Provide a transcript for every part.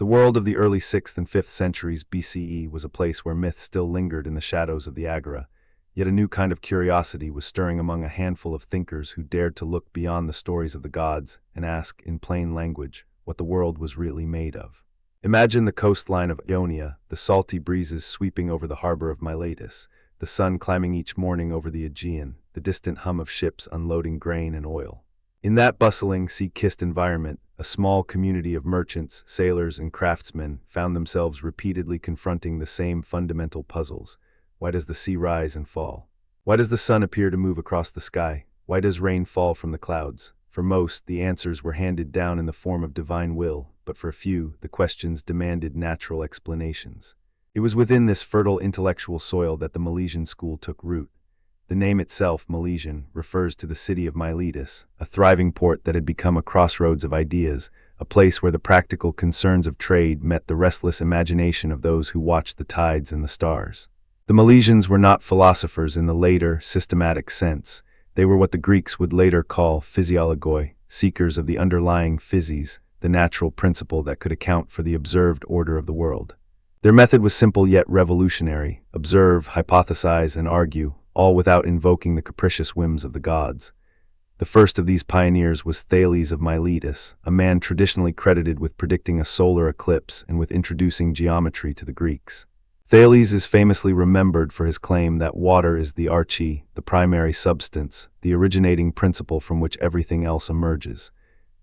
The world of the early 6th and 5th centuries BCE was a place where myth still lingered in the shadows of the agora, yet a new kind of curiosity was stirring among a handful of thinkers who dared to look beyond the stories of the gods and ask, in plain language, what the world was really made of. Imagine the coastline of Ionia, the salty breezes sweeping over the harbor of Miletus, the sun climbing each morning over the Aegean, the distant hum of ships unloading grain and oil. In that bustling, sea-kissed environment, a small community of merchants, sailors, and craftsmen found themselves repeatedly confronting the same fundamental puzzles. Why does the sea rise and fall? Why does the sun appear to move across the sky? Why does rain fall from the clouds? For most, the answers were handed down in the form of divine will, but for a few, the questions demanded natural explanations. It was within this fertile intellectual soil that the Milesian school took root. The name itself, Milesian, refers to the city of Miletus, a thriving port that had become a crossroads of ideas, a place where the practical concerns of trade met the restless imagination of those who watched the tides and the stars. The Milesians were not philosophers in the later, systematic sense. They were what the Greeks would later call physiologoi, seekers of the underlying physis, the natural principle that could account for the observed order of the world. Their method was simple yet revolutionary: observe, hypothesize, and argue, all without invoking the capricious whims of the gods. The first of these pioneers was Thales of Miletus, a man traditionally credited with predicting a solar eclipse and with introducing geometry to the Greeks. Thales is famously remembered for his claim that water is the arche, the primary substance, the originating principle from which everything else emerges.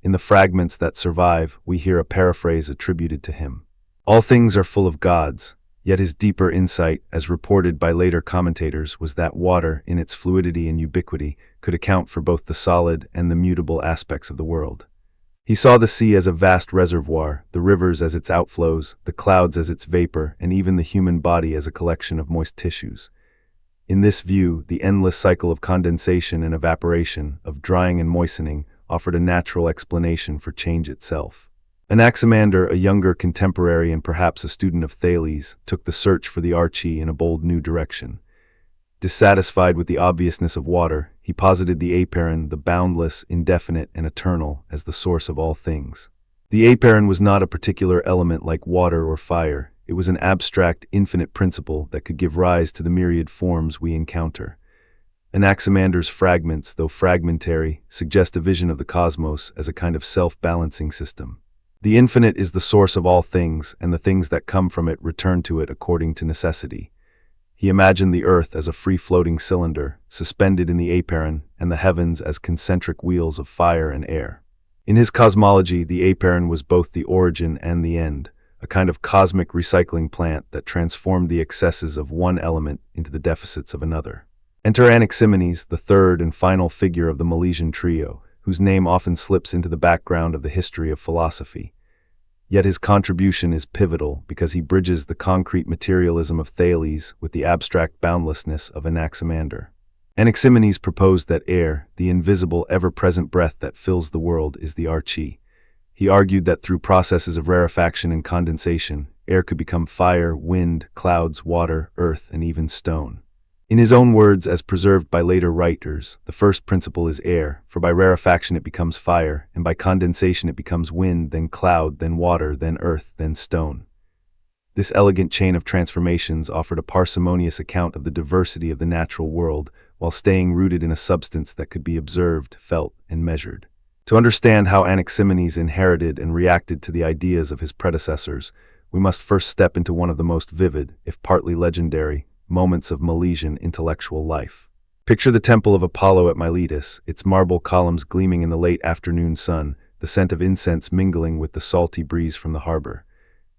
In the fragments that survive, we hear a paraphrase attributed to him. All things are full of gods. Yet his deeper insight, as reported by later commentators, was that water, in its fluidity and ubiquity, could account for both the solid and the mutable aspects of the world. He saw the sea as a vast reservoir, the rivers as its outflows, the clouds as its vapor, and even the human body as a collection of moist tissues. In this view, the endless cycle of condensation and evaporation, of drying and moistening, offered a natural explanation for change itself. Anaximander, a younger contemporary and perhaps a student of Thales, took the search for the arche in a bold new direction. Dissatisfied with the obviousness of water, he posited the apeiron, the boundless, indefinite, and eternal, as the source of all things. The apeiron was not a particular element like water or fire. It was an abstract, infinite principle that could give rise to the myriad forms we encounter. Anaximander's fragments, though fragmentary, suggest a vision of the cosmos as a kind of self-balancing system. The infinite is the source of all things, and the things that come from it return to it according to necessity. He imagined the earth as a free-floating cylinder, suspended in the apeiron, and the heavens as concentric wheels of fire and air. In his cosmology, the apeiron was both the origin and the end, a kind of cosmic recycling plant that transformed the excesses of one element into the deficits of another. Enter Anaximenes, the third and final figure of the Milesian trio, whose name often slips into the background of the history of philosophy. Yet his contribution is pivotal because he bridges the concrete materialism of Thales with the abstract boundlessness of Anaximander. Anaximenes proposed that air, the invisible, ever-present breath that fills the world, is the arche. He argued that through processes of rarefaction and condensation, air could become fire, wind, clouds, water, earth, and even stone. In his own words, as preserved by later writers, the first principle is air, for by rarefaction it becomes fire, and by condensation it becomes wind, then cloud, then water, then earth, then stone. This elegant chain of transformations offered a parsimonious account of the diversity of the natural world, while staying rooted in a substance that could be observed, felt, and measured. To understand how Anaximenes inherited and reacted to the ideas of his predecessors, we must first step into one of the most vivid, if partly legendary, moments of Milesian intellectual life. Picture the temple of Apollo at Miletus, its marble columns gleaming in the late afternoon sun, the scent of incense mingling with the salty breeze from the harbor.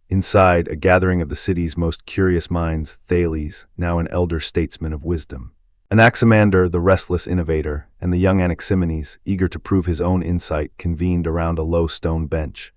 Inside, a gathering of the city's most curious minds, Thales, now an elder statesman of wisdom, Anaximander, the restless innovator, and the young Anaximenes, eager to prove his own insight, convened around a low stone bench.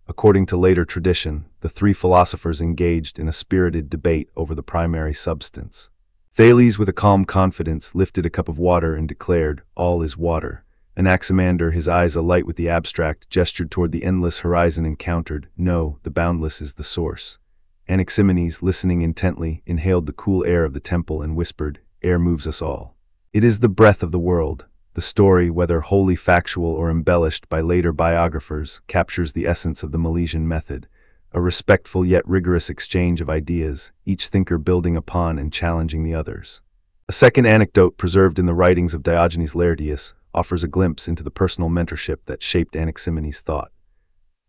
According to later tradition, the three philosophers engaged in a spirited debate over the primary substance. Thales, with a calm confidence, lifted a cup of water and declared, "All is water." Anaximander, his eyes alight with the abstract, gestured toward the endless horizon and countered, "No, the boundless is the source." Anaximenes, listening intently, inhaled the cool air of the temple and whispered, "Air moves us all. It is the breath of the world." The story, whether wholly factual or embellished by later biographers, captures the essence of the Milesian method, a respectful yet rigorous exchange of ideas, each thinker building upon and challenging the others. A second anecdote preserved in the writings of Diogenes Laertius offers a glimpse into the personal mentorship that shaped Anaximenes' thought.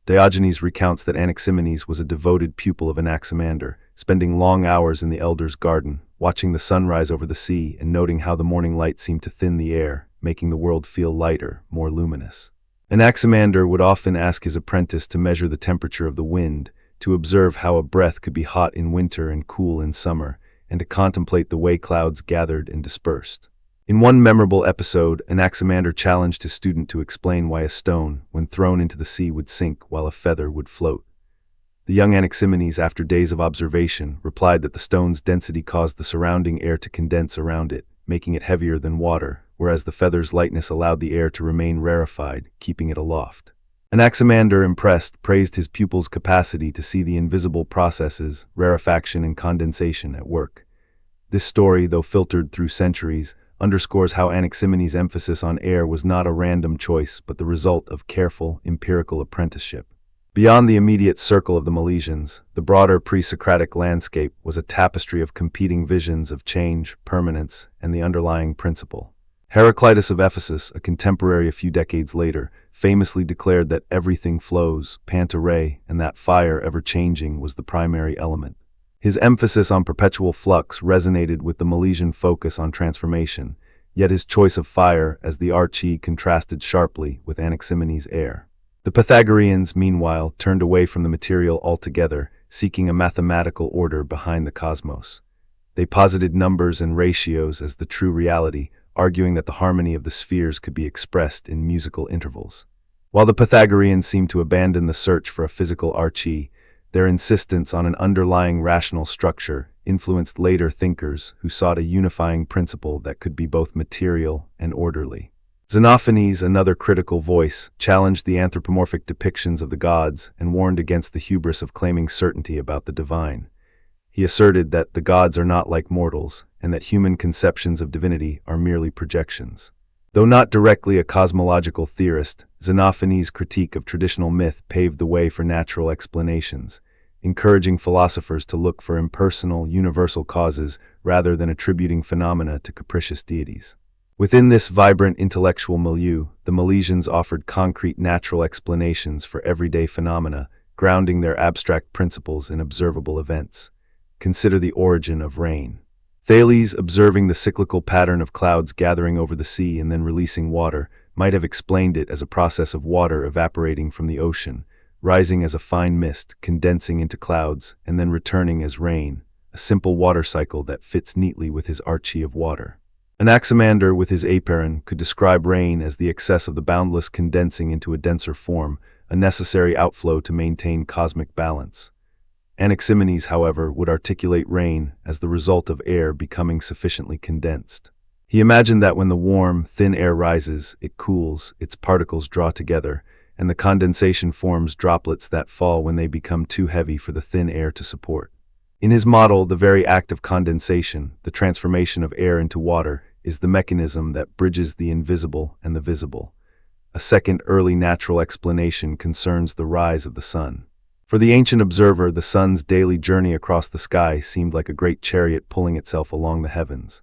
Diogenes recounts that Anaximenes was a devoted pupil of Anaximander, spending long hours in the elder's garden, watching the sun rise over the sea and noting how the morning light seemed to thin the air, making the world feel lighter, more luminous. Anaximander would often ask his apprentice to measure the temperature of the wind, to observe how a breath could be hot in winter and cool in summer, and to contemplate the way clouds gathered and dispersed. In one memorable episode, Anaximander challenged his student to explain why a stone, when thrown into the sea, would sink while a feather would float. The young Anaximenes, after days of observation, replied that the stone's density caused the surrounding air to condense around it, making it heavier than water, whereas the feather's lightness allowed the air to remain rarefied, keeping it aloft. Anaximander, impressed, praised his pupil's capacity to see the invisible processes, rarefaction and condensation, at work. This story, though filtered through centuries, underscores how Anaximenes' emphasis on air was not a random choice but the result of careful, empirical apprenticeship. Beyond the immediate circle of the Milesians, the broader pre-Socratic landscape was a tapestry of competing visions of change, permanence, and the underlying principle. Heraclitus of Ephesus, a contemporary a few decades later, famously declared that everything flows, panta re, and that fire, ever-changing, was the primary element. His emphasis on perpetual flux resonated with the Milesian focus on transformation, yet his choice of fire as the arche contrasted sharply with Anaximenes' air. The Pythagoreans, meanwhile, turned away from the material altogether, seeking a mathematical order behind the cosmos. They posited numbers and ratios as the true reality, arguing that the harmony of the spheres could be expressed in musical intervals. While the Pythagoreans seemed to abandon the search for a physical arche, their insistence on an underlying rational structure influenced later thinkers who sought a unifying principle that could be both material and orderly. Xenophanes, another critical voice, challenged the anthropomorphic depictions of the gods and warned against the hubris of claiming certainty about the divine. He asserted that the gods are not like mortals, and that human conceptions of divinity are merely projections. Though not directly a cosmological theorist, Xenophanes' critique of traditional myth paved the way for natural explanations, encouraging philosophers to look for impersonal, universal causes rather than attributing phenomena to capricious deities. Within this vibrant intellectual milieu, the Milesians offered concrete natural explanations for everyday phenomena, grounding their abstract principles in observable events. Consider the origin of rain. Thales, observing the cyclical pattern of clouds gathering over the sea and then releasing water, might have explained it as a process of water evaporating from the ocean, rising as a fine mist, condensing into clouds, and then returning as rain, a simple water cycle that fits neatly with his arche of water. Anaximander, with his apeiron, could describe rain as the excess of the boundless condensing into a denser form, a necessary outflow to maintain cosmic balance. Anaximenes, however, would articulate rain as the result of air becoming sufficiently condensed. He imagined that when the warm, thin air rises, it cools, its particles draw together, and the condensation forms droplets that fall when they become too heavy for the thin air to support. In his model, the very act of condensation, the transformation of air into water, is the mechanism that bridges the invisible and the visible. A second early natural explanation concerns the rise of the sun. For the ancient observer, the sun's daily journey across the sky seemed like a great chariot pulling itself along the heavens.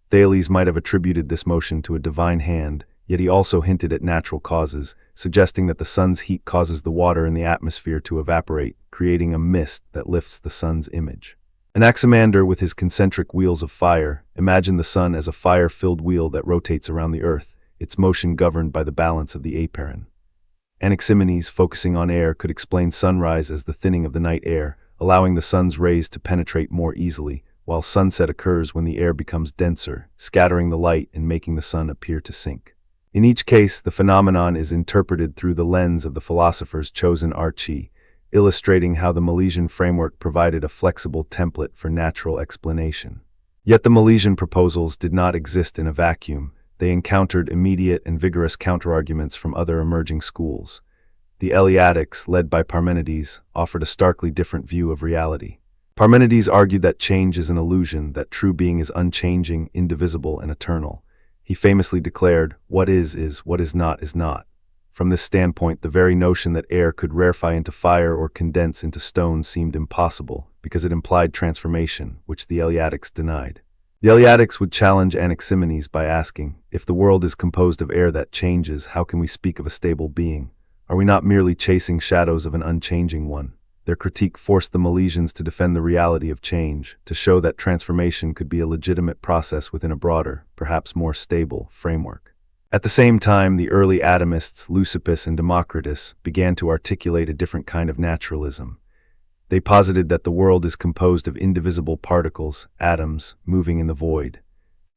Thales might have attributed this motion to a divine hand, yet he also hinted at natural causes, suggesting that the sun's heat causes the water in the atmosphere to evaporate, creating a mist that lifts the sun's image. Anaximander, with his concentric wheels of fire, imagined the sun as a fire-filled wheel that rotates around the earth, its motion governed by the balance of the apeiron. Anaximenes, focusing on air, could explain sunrise as the thinning of the night air, allowing the sun's rays to penetrate more easily, while sunset occurs when the air becomes denser, scattering the light and making the sun appear to sink. In each case, the phenomenon is interpreted through the lens of the philosopher's chosen arche, illustrating how the Milesian framework provided a flexible template for natural explanation. Yet the Milesian proposals did not exist in a vacuum. They encountered immediate and vigorous counterarguments from other emerging schools. The Eleatics, led by Parmenides, offered a starkly different view of reality. Parmenides argued that change is an illusion, that true being is unchanging, indivisible, and eternal. He famously declared, "What is, what is not, is not." From this standpoint, the very notion that air could rarefy into fire or condense into stone seemed impossible, because it implied transformation, which the Eleatics denied. The Eleatics would challenge Anaximenes by asking, if the world is composed of air that changes, how can we speak of a stable being? Are we not merely chasing shadows of an unchanging one? Their critique forced the Milesians to defend the reality of change, to show that transformation could be a legitimate process within a broader, perhaps more stable, framework. At the same time, the early atomists, Leucippus and Democritus, began to articulate a different kind of naturalism. They posited that the world is composed of indivisible particles, atoms, moving in the void.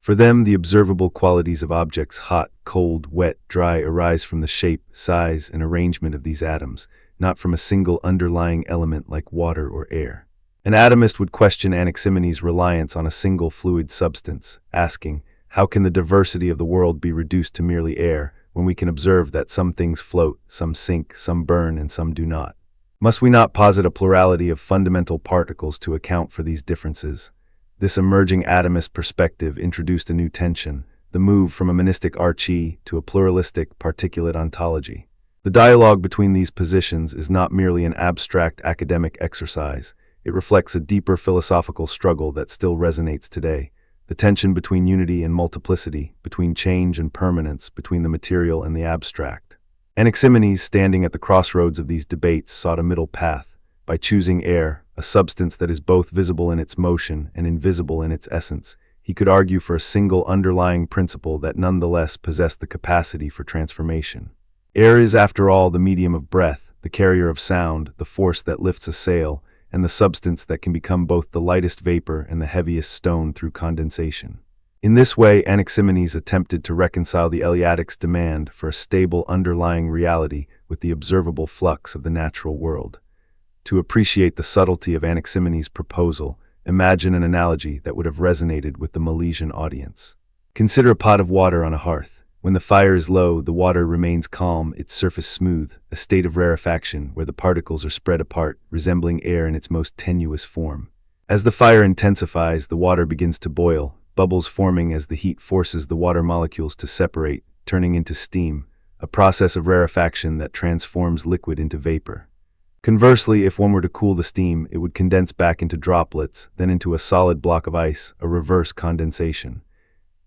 For them, the observable qualities of objects, hot, cold, wet, dry, arise from the shape, size, and arrangement of these atoms, not from a single underlying element like water or air. An atomist would question Anaximenes' reliance on a single fluid substance, asking, how can the diversity of the world be reduced to merely air, when we can observe that some things float, some sink, some burn, and some do not? Must we not posit a plurality of fundamental particles to account for these differences? This emerging atomist perspective introduced a new tension, the move from a monistic arche to a pluralistic particulate ontology. The dialogue between these positions is not merely an abstract academic exercise. It reflects a deeper philosophical struggle that still resonates today. The tension between unity and multiplicity, between change and permanence, between the material and the abstract. Anaximenes, standing at the crossroads of these debates, sought a middle path. By choosing air, a substance that is both visible in its motion and invisible in its essence, he could argue for a single underlying principle that nonetheless possessed the capacity for transformation. Air is, after all, the medium of breath, the carrier of sound, the force that lifts a sail, and the substance that can become both the lightest vapor and the heaviest stone through condensation. In this way, Anaximenes attempted to reconcile the Eleatics' demand for a stable underlying reality with the observable flux of the natural world. To appreciate the subtlety of Anaximenes' proposal, imagine an analogy that would have resonated with the Milesian audience. Consider a pot of water on a hearth. When the fire is low, the water remains calm, its surface smooth, a state of rarefaction where the particles are spread apart, resembling air in its most tenuous form. As the fire intensifies, the water begins to boil, bubbles forming as the heat forces the water molecules to separate, turning into steam, a process of rarefaction that transforms liquid into vapor. Conversely, if one were to cool the steam, it would condense back into droplets, then into a solid block of ice, a reverse condensation.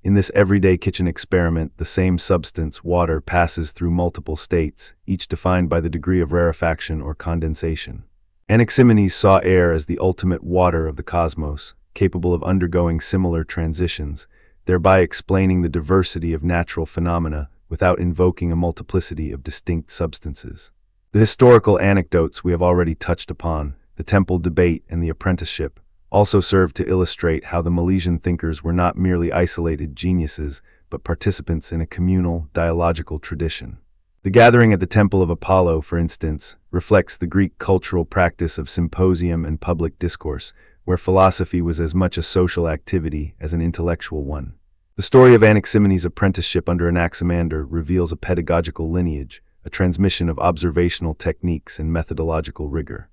In this everyday kitchen experiment, the same substance, water, passes through multiple states, each defined by the degree of rarefaction or condensation. Anaximenes saw air as the ultimate water of the cosmos, capable of undergoing similar transitions, thereby explaining the diversity of natural phenomena without invoking a multiplicity of distinct substances. The historical anecdotes we have already touched upon, the temple debate and the apprenticeship, also serve to illustrate how the Milesian thinkers were not merely isolated geniuses, but participants in a communal, dialogical tradition. The gathering at the Temple of Apollo, for instance, reflects the Greek cultural practice of symposium and public discourse, where philosophy was as much a social activity as an intellectual one. The story of Anaximenes' apprenticeship under Anaximander reveals a pedagogical lineage, a transmission of observational techniques and methodological rigor.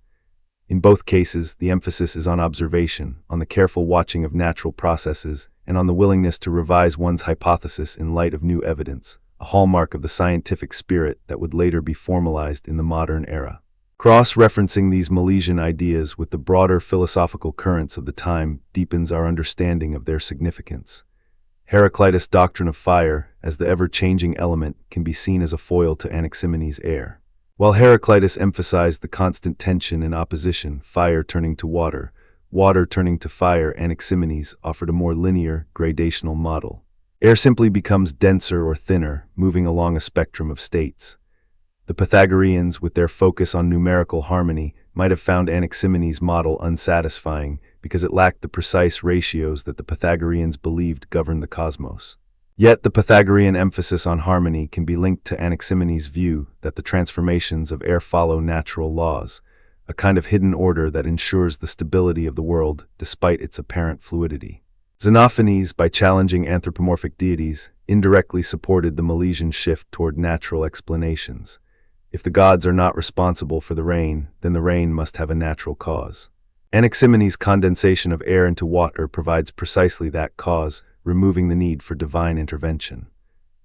In both cases, the emphasis is on observation, on the careful watching of natural processes, and on the willingness to revise one's hypothesis in light of new evidence, a hallmark of the scientific spirit that would later be formalized in the modern era. Cross-referencing these Milesian ideas with the broader philosophical currents of the time deepens our understanding of their significance. Heraclitus' doctrine of fire, as the ever-changing element, can be seen as a foil to Anaximenes' air. While Heraclitus emphasized the constant tension and opposition, fire turning to water, water turning to fire, Anaximenes offered a more linear, gradational model. Air simply becomes denser or thinner, moving along a spectrum of states. The Pythagoreans, with their focus on numerical harmony, might have found Anaximenes' model unsatisfying because it lacked the precise ratios that the Pythagoreans believed governed the cosmos. Yet the Pythagorean emphasis on harmony can be linked to Anaximenes' view that the transformations of air follow natural laws, a kind of hidden order that ensures the stability of the world despite its apparent fluidity. Xenophanes, by challenging anthropomorphic deities, indirectly supported the Milesian shift toward natural explanations. If the gods are not responsible for the rain, then the rain must have a natural cause. Anaximenes' condensation of air into water provides precisely that cause, removing the need for divine intervention.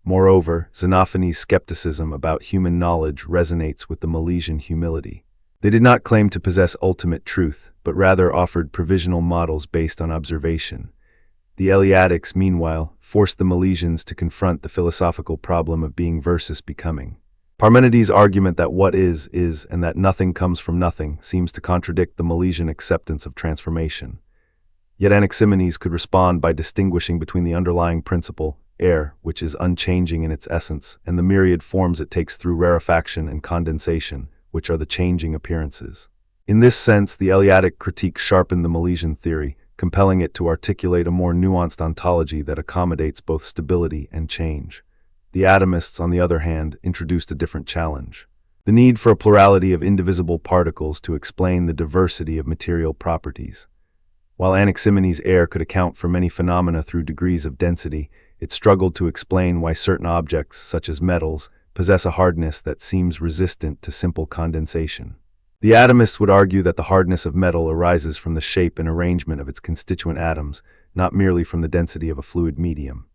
Moreover, Xenophanes' skepticism about human knowledge resonates with the Milesian humility. They did not claim to possess ultimate truth, but rather offered provisional models based on observation. The Eleatics, meanwhile, forced the Milesians to confront the philosophical problem of being versus becoming. Parmenides' argument that what is, and that nothing comes from nothing seems to contradict the Milesian acceptance of transformation. Yet Anaximenes could respond by distinguishing between the underlying principle, air, which is unchanging in its essence, and the myriad forms it takes through rarefaction and condensation, which are the changing appearances. In this sense, the Eleatic critique sharpened the Milesian theory, compelling it to articulate a more nuanced ontology that accommodates both stability and change. The atomists, on the other hand, introduced a different challenge: the need for a plurality of indivisible particles to explain the diversity of material properties. While Anaximenes' air could account for many phenomena through degrees of density, it struggled to explain why certain objects, such as metals, possess a hardness that seems resistant to simple condensation. The atomists would argue that the hardness of metal arises from the shape and arrangement of its constituent atoms, not merely from the density of a fluid medium.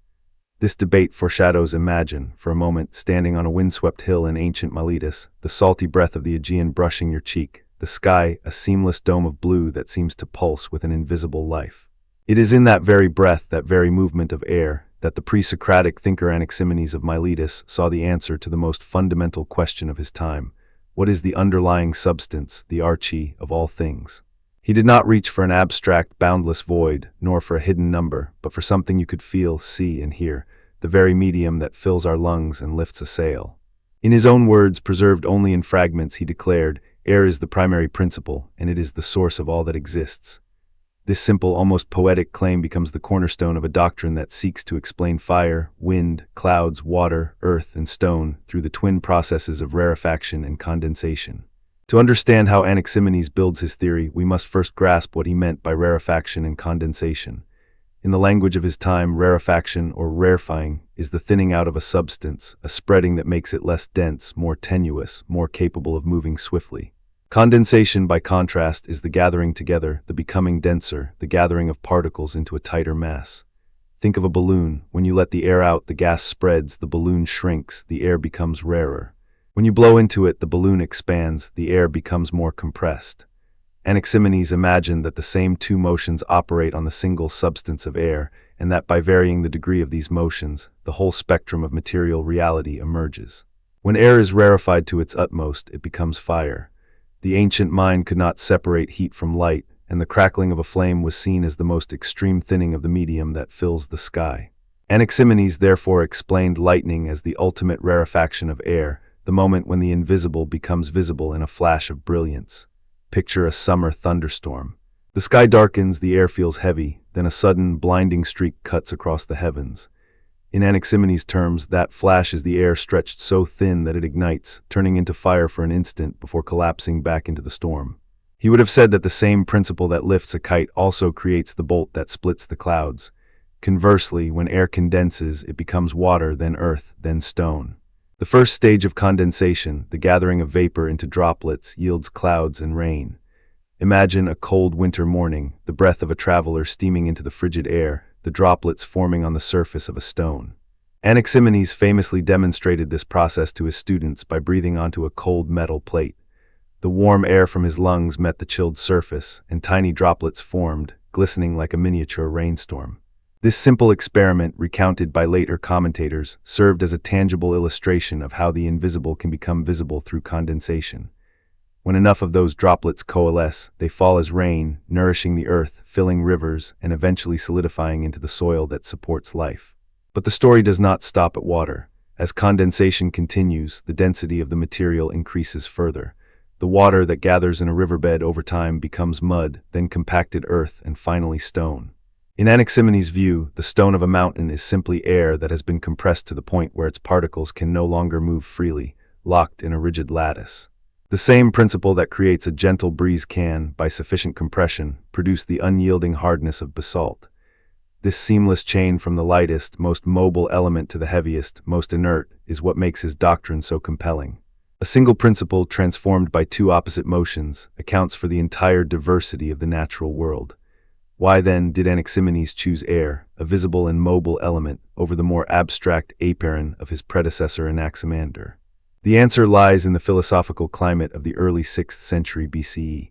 This debate foreshadows Imagine, for a moment, standing on a windswept hill in ancient Miletus, the salty breath of the Aegean brushing your cheek, the sky a seamless dome of blue that seems to pulse with an invisible life. It is in that very breath, that very movement of air, that the pre-Socratic thinker Anaximenes of Miletus saw the answer to the most fundamental question of his time: what is the underlying substance, the arche, of all things? He did not reach for an abstract, boundless void, nor for a hidden number, but for something you could feel, see, and hear, the very medium that fills our lungs and lifts a sail. In his own words, preserved only in fragments, he declared, "Air is the primary principle, and it is the source of all that exists." This simple, almost poetic claim becomes the cornerstone of a doctrine that seeks to explain fire, wind, clouds, water, earth, and stone through the twin processes of rarefaction and condensation. To understand how Anaximenes builds his theory, we must first grasp what he meant by rarefaction and condensation. In the language of his time, rarefaction, or rarefying, is the thinning out of a substance, a spreading that makes it less dense, more tenuous, more capable of moving swiftly. Condensation, by contrast, is the gathering together, the becoming denser, the gathering of particles into a tighter mass. Think of a balloon. When you let the air out, the gas spreads, the balloon shrinks, the air becomes rarer. When you blow into it, the balloon expands, the air becomes more compressed. Anaximenes imagined that the same two motions operate on the single substance of air, and that by varying the degree of these motions, the whole spectrum of material reality emerges. When air is rarefied to its utmost, it becomes fire. The ancient mind could not separate heat from light, and the crackling of a flame was seen as the most extreme thinning of the medium that fills the sky. Anaximenes therefore explained lightning as the ultimate rarefaction of air, the moment when the invisible becomes visible in a flash of brilliance. Picture a summer thunderstorm. The sky darkens, the air feels heavy, then a sudden, blinding streak cuts across the heavens. In Anaximenes' terms, that flash is the air stretched so thin that it ignites, turning into fire for an instant before collapsing back into the storm. He would have said that the same principle that lifts a kite also creates the bolt that splits the clouds. Conversely, when air condenses, it becomes water, then earth, then stone. The first stage of condensation, the gathering of vapor into droplets, yields clouds and rain. Imagine a cold winter morning, the breath of a traveler steaming into the frigid air, the droplets forming on the surface of a stone. Anaximenes famously demonstrated this process to his students by breathing onto a cold metal plate. The warm air from his lungs met the chilled surface, and tiny droplets formed, glistening like a miniature rainstorm. This simple experiment, recounted by later commentators, served as a tangible illustration of how the invisible can become visible through condensation. When enough of those droplets coalesce, they fall as rain, nourishing the earth, filling rivers, and eventually solidifying into the soil that supports life. But the story does not stop at water. As condensation continues, the density of the material increases further. The water that gathers in a riverbed over time becomes mud, then compacted earth, and finally stone. In Anaximenes' view, the stone of a mountain is simply air that has been compressed to the point where its particles can no longer move freely, locked in a rigid lattice. The same principle that creates a gentle breeze can, by sufficient compression, produce the unyielding hardness of basalt. This seamless chain from the lightest, most mobile element to the heaviest, most inert, is what makes his doctrine so compelling. A single principle transformed by two opposite motions accounts for the entire diversity of the natural world. Why then did Anaximenes choose air, a visible and mobile element, over the more abstract apeiron of his predecessor Anaximander? The answer lies in the philosophical climate of the early 6th century BCE.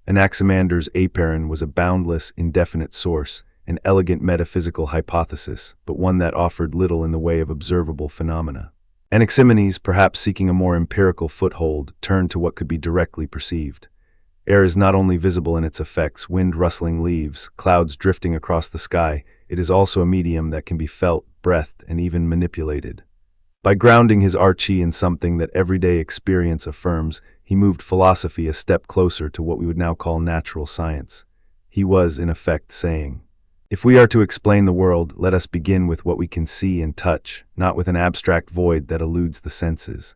Anaximander's apeiron was a boundless, indefinite source, an elegant metaphysical hypothesis, but one that offered little in the way of observable phenomena. Anaximenes, perhaps seeking a more empirical foothold, turned to what could be directly perceived. Air is not only visible in its effects, wind rustling leaves, clouds drifting across the sky, it is also a medium that can be felt, breathed, and even manipulated. By grounding his arche in something that everyday experience affirms, he moved philosophy a step closer to what we would now call natural science. He was, in effect, saying, if we are to explain the world, let us begin with what we can see and touch, not with an abstract void that eludes the senses.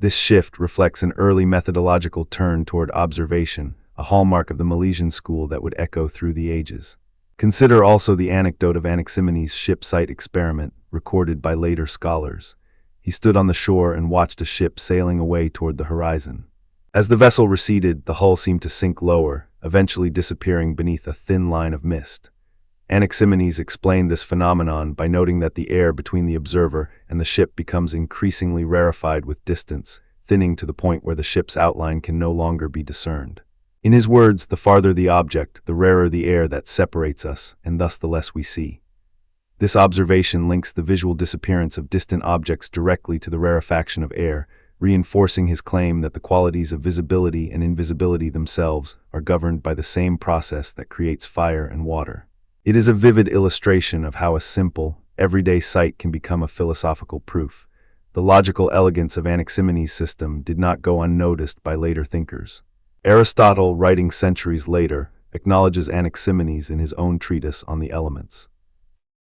This shift reflects an early methodological turn toward observation, a hallmark of the Milesian school that would echo through the ages. Consider also the anecdote of Anaximenes' ship-sight experiment, recorded by later scholars. He stood on the shore and watched a ship sailing away toward the horizon. As the vessel receded, the hull seemed to sink lower, eventually disappearing beneath a thin line of mist. Anaximenes explained this phenomenon by noting that the air between the observer and the ship becomes increasingly rarefied with distance, thinning to the point where the ship's outline can no longer be discerned. In his words, the farther the object, the rarer the air that separates us, and thus the less we see. This observation links the visual disappearance of distant objects directly to the rarefaction of air, reinforcing his claim that the qualities of visibility and invisibility themselves are governed by the same process that creates fire and water. It is a vivid illustration of how a simple, everyday sight can become a philosophical proof. The logical elegance of Anaximenes' system did not go unnoticed by later thinkers. Aristotle, writing centuries later, acknowledges Anaximenes in his own treatise on the elements.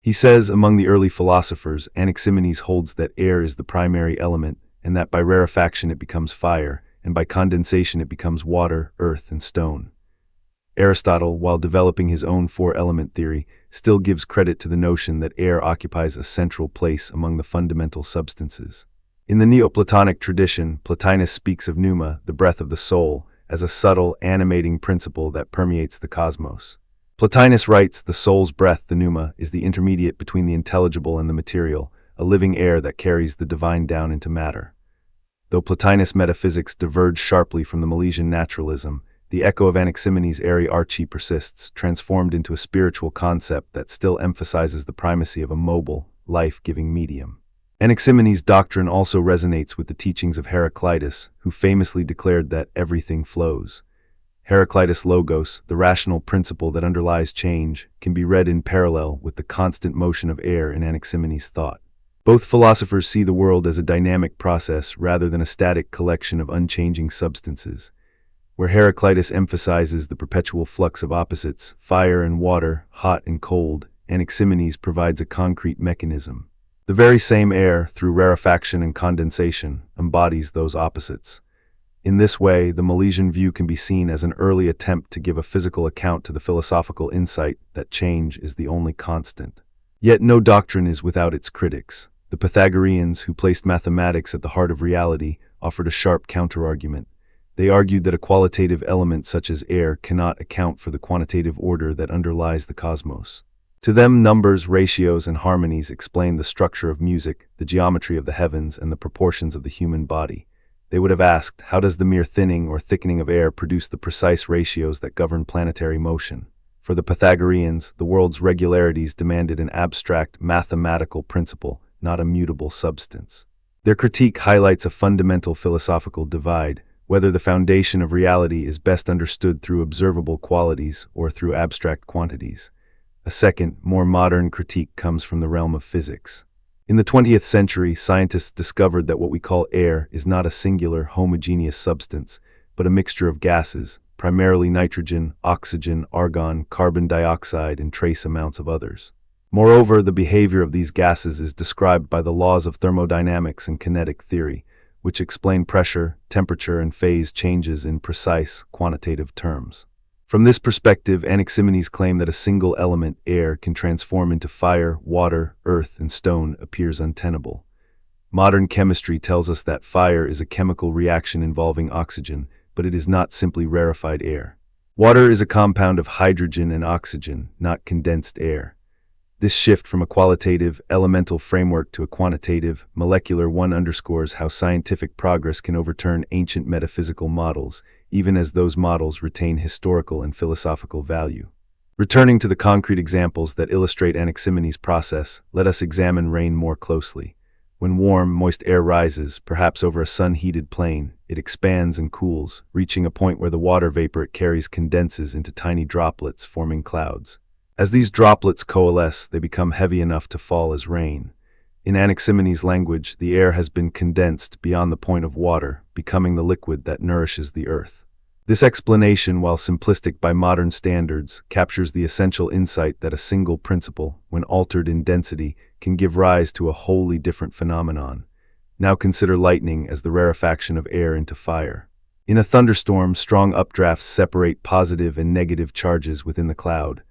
He says, among the early philosophers, Anaximenes holds that air is the primary element, and that by rarefaction it becomes fire, and by condensation it becomes water, earth, and stone. Aristotle, while developing his own four-element theory, still gives credit to the notion that air occupies a central place among the fundamental substances. In the Neoplatonic tradition, Plotinus speaks of pneuma, the breath of the soul, as a subtle, animating principle that permeates the cosmos. Plotinus writes, the soul's breath, the pneuma, is the intermediate between the intelligible and the material, a living air that carries the divine down into matter. Though Plotinus' metaphysics diverge sharply from the Milesian naturalism, the echo of Anaximenes' airy arche persists, transformed into a spiritual concept that still emphasizes the primacy of a mobile, life-giving medium. Anaximenes' doctrine also resonates with the teachings of Heraclitus, who famously declared that everything flows. Heraclitus' logos, the rational principle that underlies change, can be read in parallel with the constant motion of air in Anaximenes' thought. Both philosophers see the world as a dynamic process rather than a static collection of unchanging substances. Where Heraclitus emphasizes the perpetual flux of opposites, fire and water, hot and cold, Anaximenes provides a concrete mechanism. The very same air, through rarefaction and condensation, embodies those opposites. In this way, the Milesian view can be seen as an early attempt to give a physical account to the philosophical insight that change is the only constant. Yet no doctrine is without its critics. The Pythagoreans, who placed mathematics at the heart of reality, offered a sharp counterargument. They argued that a qualitative element such as air cannot account for the quantitative order that underlies the cosmos. To them, numbers, ratios, and harmonies explain the structure of music, the geometry of the heavens, and the proportions of the human body. They would have asked, how does the mere thinning or thickening of air produce the precise ratios that govern planetary motion? For the Pythagoreans, the world's regularities demanded an abstract, mathematical principle, not a mutable substance. Their critique highlights a fundamental philosophical divide, whether the foundation of reality is best understood through observable qualities or through abstract quantities. A second, more modern critique comes from the realm of physics. In the 20th century, scientists discovered that what we call air is not a singular, homogeneous substance, but a mixture of gases, primarily nitrogen, oxygen, argon, carbon dioxide, and trace amounts of others. Moreover, the behavior of these gases is described by the laws of thermodynamics and kinetic theory, which explain pressure, temperature, and phase changes in precise, quantitative terms. From this perspective, Anaximenes' claim that a single element, air, can transform into fire, water, earth, and stone appears untenable. Modern chemistry tells us that fire is a chemical reaction involving oxygen, but it is not simply rarefied air. Water is a compound of hydrogen and oxygen, not condensed air. This shift from a qualitative, elemental framework to a quantitative, molecular one underscores how scientific progress can overturn ancient metaphysical models, even as those models retain historical and philosophical value. Returning to the concrete examples that illustrate Anaximenes' process, let us examine rain more closely. When warm, moist air rises, perhaps over a sun-heated plain, it expands and cools, reaching a point where the water vapor it carries condenses into tiny droplets, forming clouds. As these droplets coalesce, they become heavy enough to fall as rain. In Anaximenes' language, the air has been condensed beyond the point of water, becoming the liquid that nourishes the earth. This explanation, while simplistic by modern standards, captures the essential insight that a single principle, when altered in density, can give rise to a wholly different phenomenon. Now consider lightning as the rarefaction of air into fire. In a thunderstorm, strong updrafts separate positive and negative charges within the cloud.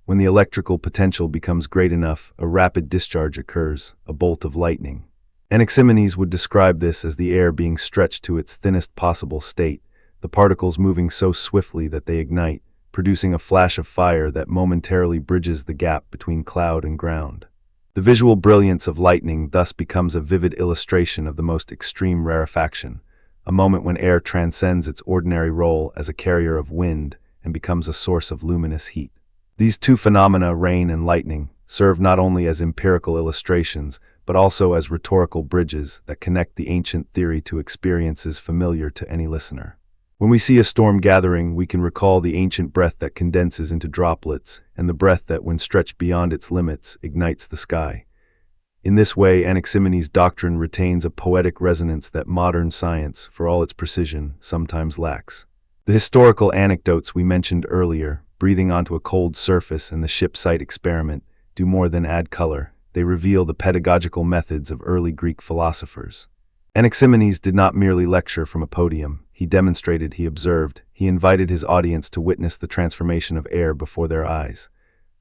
When the electrical potential becomes great enough, a rapid discharge occurs, a bolt of lightning. Anaximenes would describe this as the air being stretched to its thinnest possible state, the particles moving so swiftly that they ignite, producing a flash of fire that momentarily bridges the gap between cloud and ground. The visual brilliance of lightning thus becomes a vivid illustration of the most extreme rarefaction, a moment when air transcends its ordinary role as a carrier of wind and becomes a source of luminous heat. These two phenomena, rain and lightning, serve not only as empirical illustrations, but also as rhetorical bridges that connect the ancient theory to experiences familiar to any listener. When we see a storm gathering, we can recall the ancient breath that condenses into droplets, and the breath that, when stretched beyond its limits, ignites the sky. In this way, Anaximenes' doctrine retains a poetic resonance that modern science, for all its precision, sometimes lacks. The historical anecdotes we mentioned earlier, breathing onto a cold surface and the ship sight experiment, do more than add color. They reveal the pedagogical methods of early Greek philosophers. Anaximenes did not merely lecture from a podium. He demonstrated, he observed, he invited his audience to witness the transformation of air before their eyes.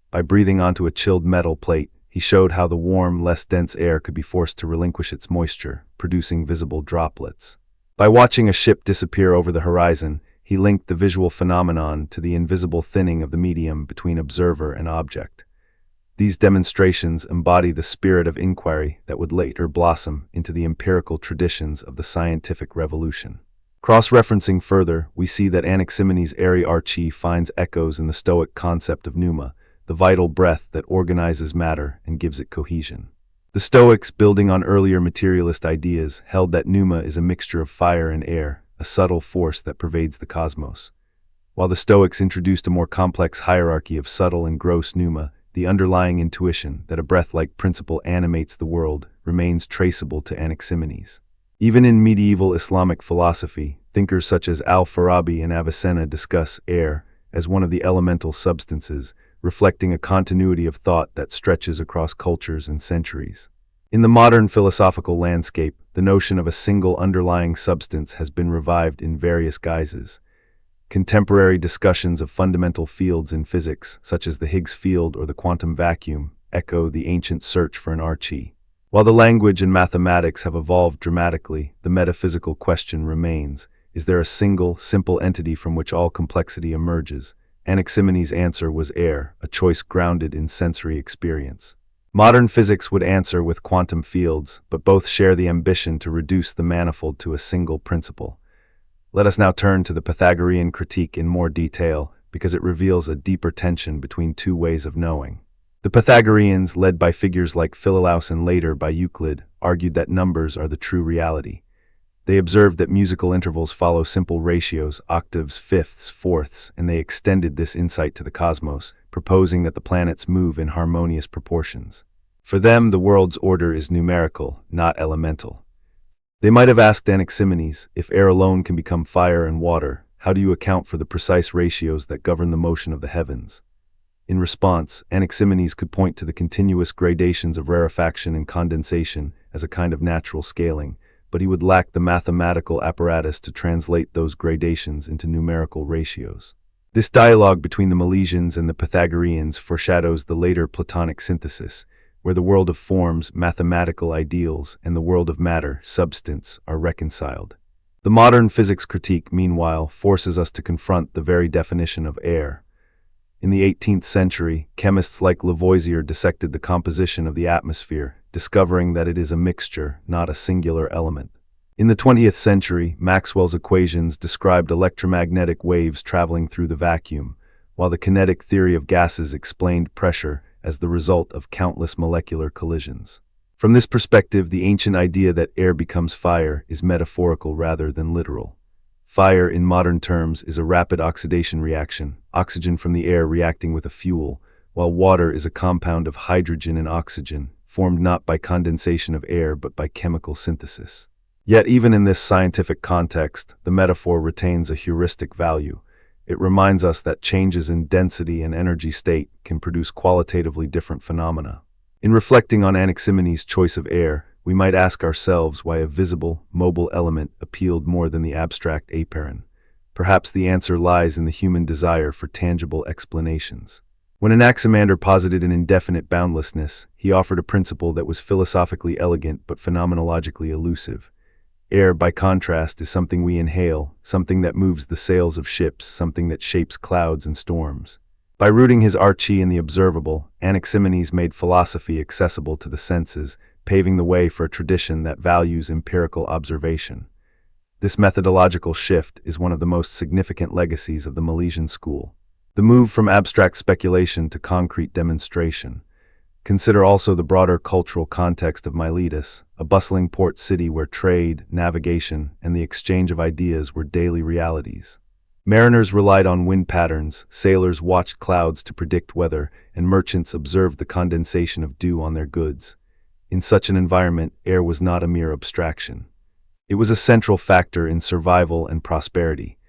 By breathing onto a chilled metal plate, he showed how the warm, less dense air could be forced to relinquish its moisture, producing visible droplets. By watching a ship disappear over the horizon, he linked the visual phenomenon to the invisible thinning of the medium between observer and object. These demonstrations embody the spirit of inquiry that would later blossom into the empirical traditions of the scientific revolution. Cross-referencing further, we see that Anaximenes' airy arche finds echoes in the Stoic concept of pneuma, the vital breath that organizes matter and gives it cohesion. The Stoics, building on earlier materialist ideas, held that pneuma is a mixture of fire and air, a subtle force that pervades the cosmos. While the Stoics introduced a more complex hierarchy of subtle and gross pneuma, the underlying intuition that a breath-like principle animates the world remains traceable to Anaximenes. Even in medieval Islamic philosophy, thinkers such as Al-Farabi and Avicenna discuss air as one of the elemental substances, reflecting a continuity of thought that stretches across cultures and centuries. In the modern philosophical landscape, the notion of a single underlying substance has been revived in various guises. Contemporary discussions of fundamental fields in physics, such as the Higgs field or the quantum vacuum, echo the ancient search for an arche. While the language and mathematics have evolved dramatically, the metaphysical question remains: is there a single, simple entity from which all complexity emerges? Anaximenes' answer was air, a choice grounded in sensory experience. Modern physics would answer with quantum fields, but both share the ambition to reduce the manifold to a single principle. Let us now turn to the Pythagorean critique in more detail, because it reveals a deeper tension between two ways of knowing. The Pythagoreans, led by figures like Philolaus and later by Euclid, argued that numbers are the true reality. They observed that musical intervals follow simple ratios, octaves, fifths, fourths, and they extended this insight to the cosmos, proposing that the planets move in harmonious proportions. For them, the world's order is numerical, not elemental. They might have asked Anaximenes, if air alone can become fire and water, how do you account for the precise ratios that govern the motion of the heavens? In response, Anaximenes could point to the continuous gradations of rarefaction and condensation as a kind of natural scaling, but he would lack the mathematical apparatus to translate those gradations into numerical ratios. This dialogue between the Milesians and the Pythagoreans foreshadows the later Platonic synthesis, where the world of forms, mathematical ideals, and the world of matter, substance, are reconciled. The modern physics critique, meanwhile, forces us to confront the very definition of air. In the 18th century, chemists like Lavoisier dissected the composition of the atmosphere, discovering that it is a mixture, not a singular element. In the 20th century, Maxwell's equations described electromagnetic waves traveling through the vacuum, while the kinetic theory of gases explained pressure as the result of countless molecular collisions. From this perspective, the ancient idea that air becomes fire is metaphorical rather than literal. Fire, in modern terms, is a rapid oxidation reaction, oxygen from the air reacting with a fuel, while water is a compound of hydrogen and oxygen, formed not by condensation of air but by chemical synthesis. Yet even in this scientific context, the metaphor retains a heuristic value. It reminds us that changes in density and energy state can produce qualitatively different phenomena. In reflecting on Anaximenes' choice of air, we might ask ourselves why a visible, mobile element appealed more than the abstract apeiron. Perhaps the answer lies in the human desire for tangible explanations. When Anaximander posited an indefinite boundlessness, he offered a principle that was philosophically elegant but phenomenologically elusive. Air, by contrast, is something we inhale, something that moves the sails of ships, something that shapes clouds and storms. By rooting his arche in the observable, Anaximenes made philosophy accessible to the senses, paving the way for a tradition that values empirical observation. This methodological shift is one of the most significant legacies of the Milesian school. The move from abstract speculation to concrete demonstration. Consider also the broader cultural context of Miletus, a bustling port city where trade, navigation, and the exchange of ideas were daily realities. Mariners relied on wind patterns, sailors watched clouds to predict weather, and merchants observed the condensation of dew on their goods. In such an environment, air was not a mere abstraction. It was a central factor in survival and prosperity.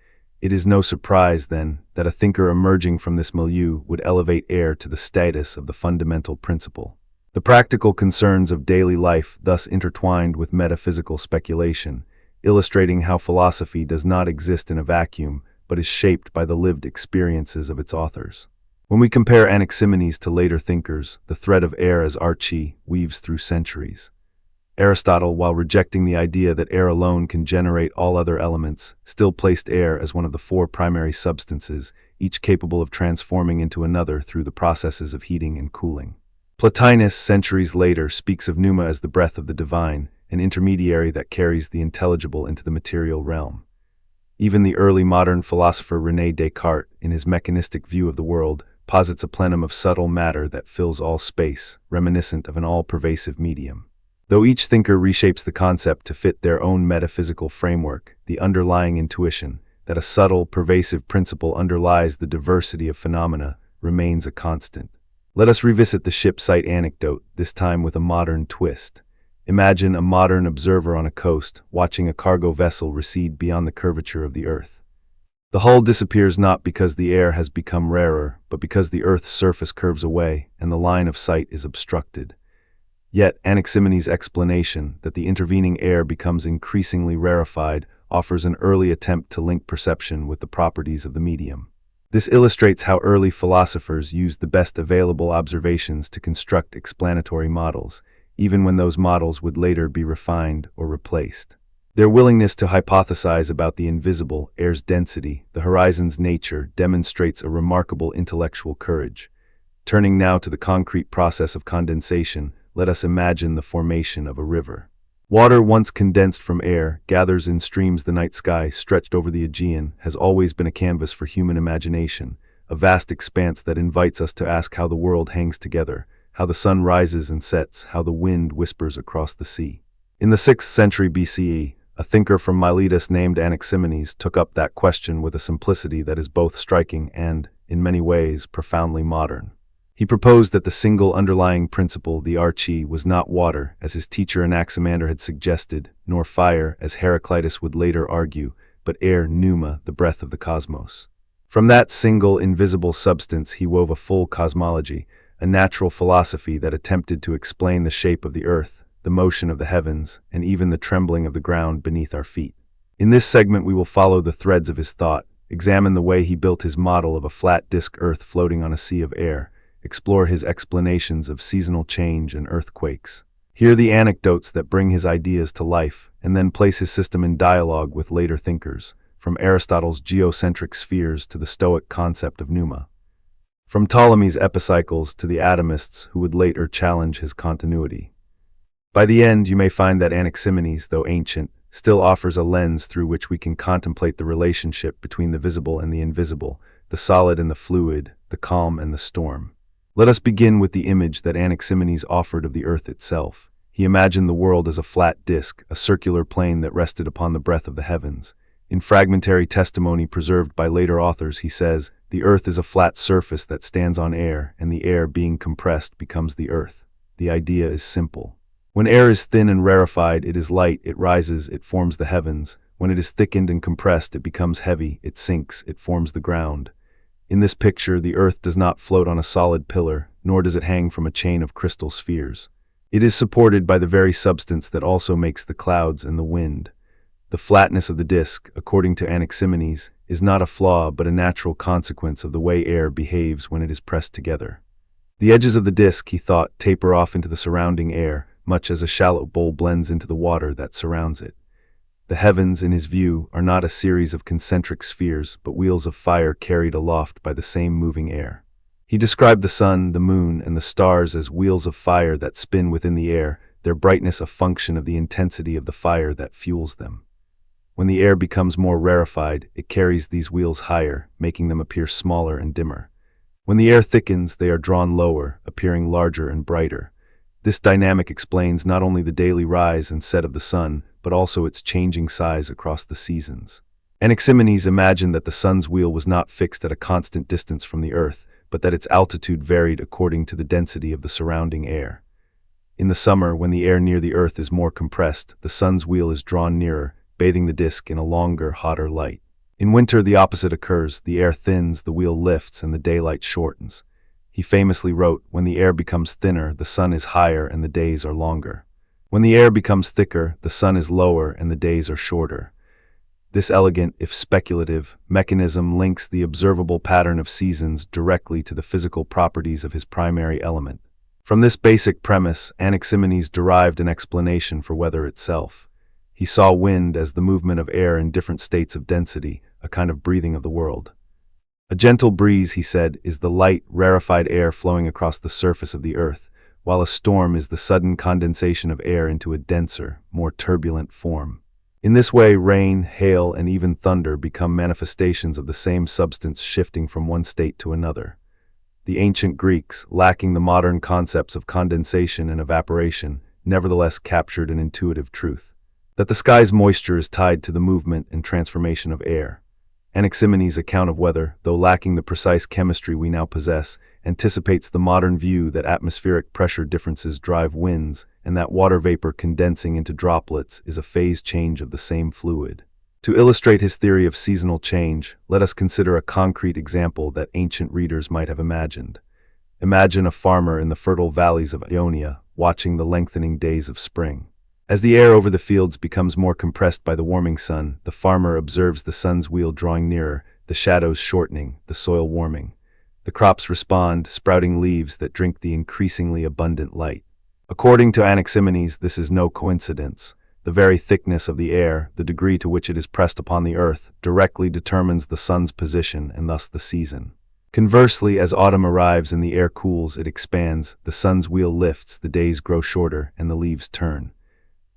It is no surprise, then, that a thinker emerging from this milieu would elevate air to the status of the fundamental principle. The practical concerns of daily life thus intertwined with metaphysical speculation, illustrating how philosophy does not exist in a vacuum, but is shaped by the lived experiences of its authors. When we compare Anaximenes to later thinkers, the thread of air as arche weaves through centuries. Aristotle, while rejecting the idea that air alone can generate all other elements, still placed air as one of the four primary substances, each capable of transforming into another through the processes of heating and cooling. Plotinus, centuries later, speaks of pneuma as the breath of the divine, an intermediary that carries the intelligible into the material realm. Even the early modern philosopher René Descartes, in his mechanistic view of the world, posits a plenum of subtle matter that fills all space, reminiscent of an all-pervasive medium. Though each thinker reshapes the concept to fit their own metaphysical framework, the underlying intuition that a subtle, pervasive principle underlies the diversity of phenomena remains a constant. Let us revisit the ship-site anecdote, this time with a modern twist. Imagine a modern observer on a coast, watching a cargo vessel recede beyond the curvature of the Earth. The hull disappears not because the air has become rarer, but because the Earth's surface curves away and the line of sight is obstructed. Yet, Anaximenes' explanation that the intervening air becomes increasingly rarefied offers an early attempt to link perception with the properties of the medium. This illustrates how early philosophers used the best available observations to construct explanatory models, even when those models would later be refined or replaced. Their willingness to hypothesize about the invisible, air's density, the horizon's nature, demonstrates a remarkable intellectual courage. Turning now to the concrete process of condensation, let us imagine the formation of a river. Water, once condensed from air, gathers in streams. The night sky, stretched over the Aegean, has always been a canvas for human imagination, a vast expanse that invites us to ask how the world hangs together, how the sun rises and sets, how the wind whispers across the sea. In the 6th century BCE, a thinker from Miletus named Anaximenes took up that question with a simplicity that is both striking and, in many ways, profoundly modern. He proposed that the single underlying principle, the arche, was not water, as his teacher Anaximander had suggested, nor fire, as Heraclitus would later argue, but air, pneuma, the breath of the cosmos. From that single, invisible substance he wove a full cosmology, a natural philosophy that attempted to explain the shape of the earth, the motion of the heavens, and even the trembling of the ground beneath our feet. In this segment we will follow the threads of his thought, examine the way he built his model of a flat disk earth floating on a sea of air, explore his explanations of seasonal change and earthquakes. Hear the anecdotes that bring his ideas to life, and then place his system in dialogue with later thinkers, from Aristotle's geocentric spheres to the Stoic concept of pneuma. From Ptolemy's epicycles to the atomists who would later challenge his continuity. By the end, you may find that Anaximenes, though ancient, still offers a lens through which we can contemplate the relationship between the visible and the invisible, the solid and the fluid, the calm and the storm. Let us begin with the image that Anaximenes offered of the earth itself. He imagined the world as a flat disk, a circular plane that rested upon the breadth of the heavens. In fragmentary testimony preserved by later authors, he says, "The earth is a flat surface that stands on air, and the air being compressed becomes the earth." The idea is simple. When air is thin and rarefied, it is light, it rises, it forms the heavens. When it is thickened and compressed, it becomes heavy, it sinks, it forms the ground. In this picture, the earth does not float on a solid pillar, nor does it hang from a chain of crystal spheres. It is supported by the very substance that also makes the clouds and the wind. The flatness of the disk, according to Anaximenes, is not a flaw but a natural consequence of the way air behaves when it is pressed together. The edges of the disk, he thought, taper off into the surrounding air, much as a shallow bowl blends into the water that surrounds it. The heavens, in his view, are not a series of concentric spheres, but wheels of fire carried aloft by the same moving air. He described the sun, the moon, and the stars as wheels of fire that spin within the air, their brightness a function of the intensity of the fire that fuels them. When the air becomes more rarefied, it carries these wheels higher, making them appear smaller and dimmer. When the air thickens, they are drawn lower, appearing larger and brighter. This dynamic explains not only the daily rise and set of the sun, but also its changing size across the seasons. Anaximenes imagined that the sun's wheel was not fixed at a constant distance from the earth, but that its altitude varied according to the density of the surrounding air. In the summer, when the air near the earth is more compressed, the sun's wheel is drawn nearer, bathing the disk in a longer, hotter light. In winter, the opposite occurs. The air thins, the wheel lifts, and the daylight shortens. He famously wrote, "When the air becomes thinner, the sun is higher and the days are longer. When the air becomes thicker, the sun is lower and the days are shorter." This elegant, if speculative, mechanism links the observable pattern of seasons directly to the physical properties of his primary element. From this basic premise, Anaximenes derived an explanation for weather itself. He saw wind as the movement of air in different states of density, a kind of breathing of the world. A gentle breeze, he said, is the light, rarefied air flowing across the surface of the earth, while a storm is the sudden condensation of air into a denser, more turbulent form. In this way, rain, hail, and even thunder become manifestations of the same substance shifting from one state to another. The ancient Greeks, lacking the modern concepts of condensation and evaporation, nevertheless captured an intuitive truth: that the sky's moisture is tied to the movement and transformation of air. Anaximenes' account of weather, though lacking the precise chemistry we now possess, anticipates the modern view that atmospheric pressure differences drive winds, and that water vapor condensing into droplets is a phase change of the same fluid. To illustrate his theory of seasonal change, let us consider a concrete example that ancient readers might have imagined. Imagine a farmer in the fertile valleys of Ionia, watching the lengthening days of spring. As the air over the fields becomes more compressed by the warming sun, the farmer observes the sun's wheel drawing nearer, the shadows shortening, the soil warming. The crops respond, sprouting leaves that drink the increasingly abundant light. According to Anaximenes, this is no coincidence. The very thickness of the air, the degree to which it is pressed upon the earth, directly determines the sun's position and thus the season. Conversely, as autumn arrives and the air cools, it expands, the sun's wheel lifts, the days grow shorter, and the leaves turn.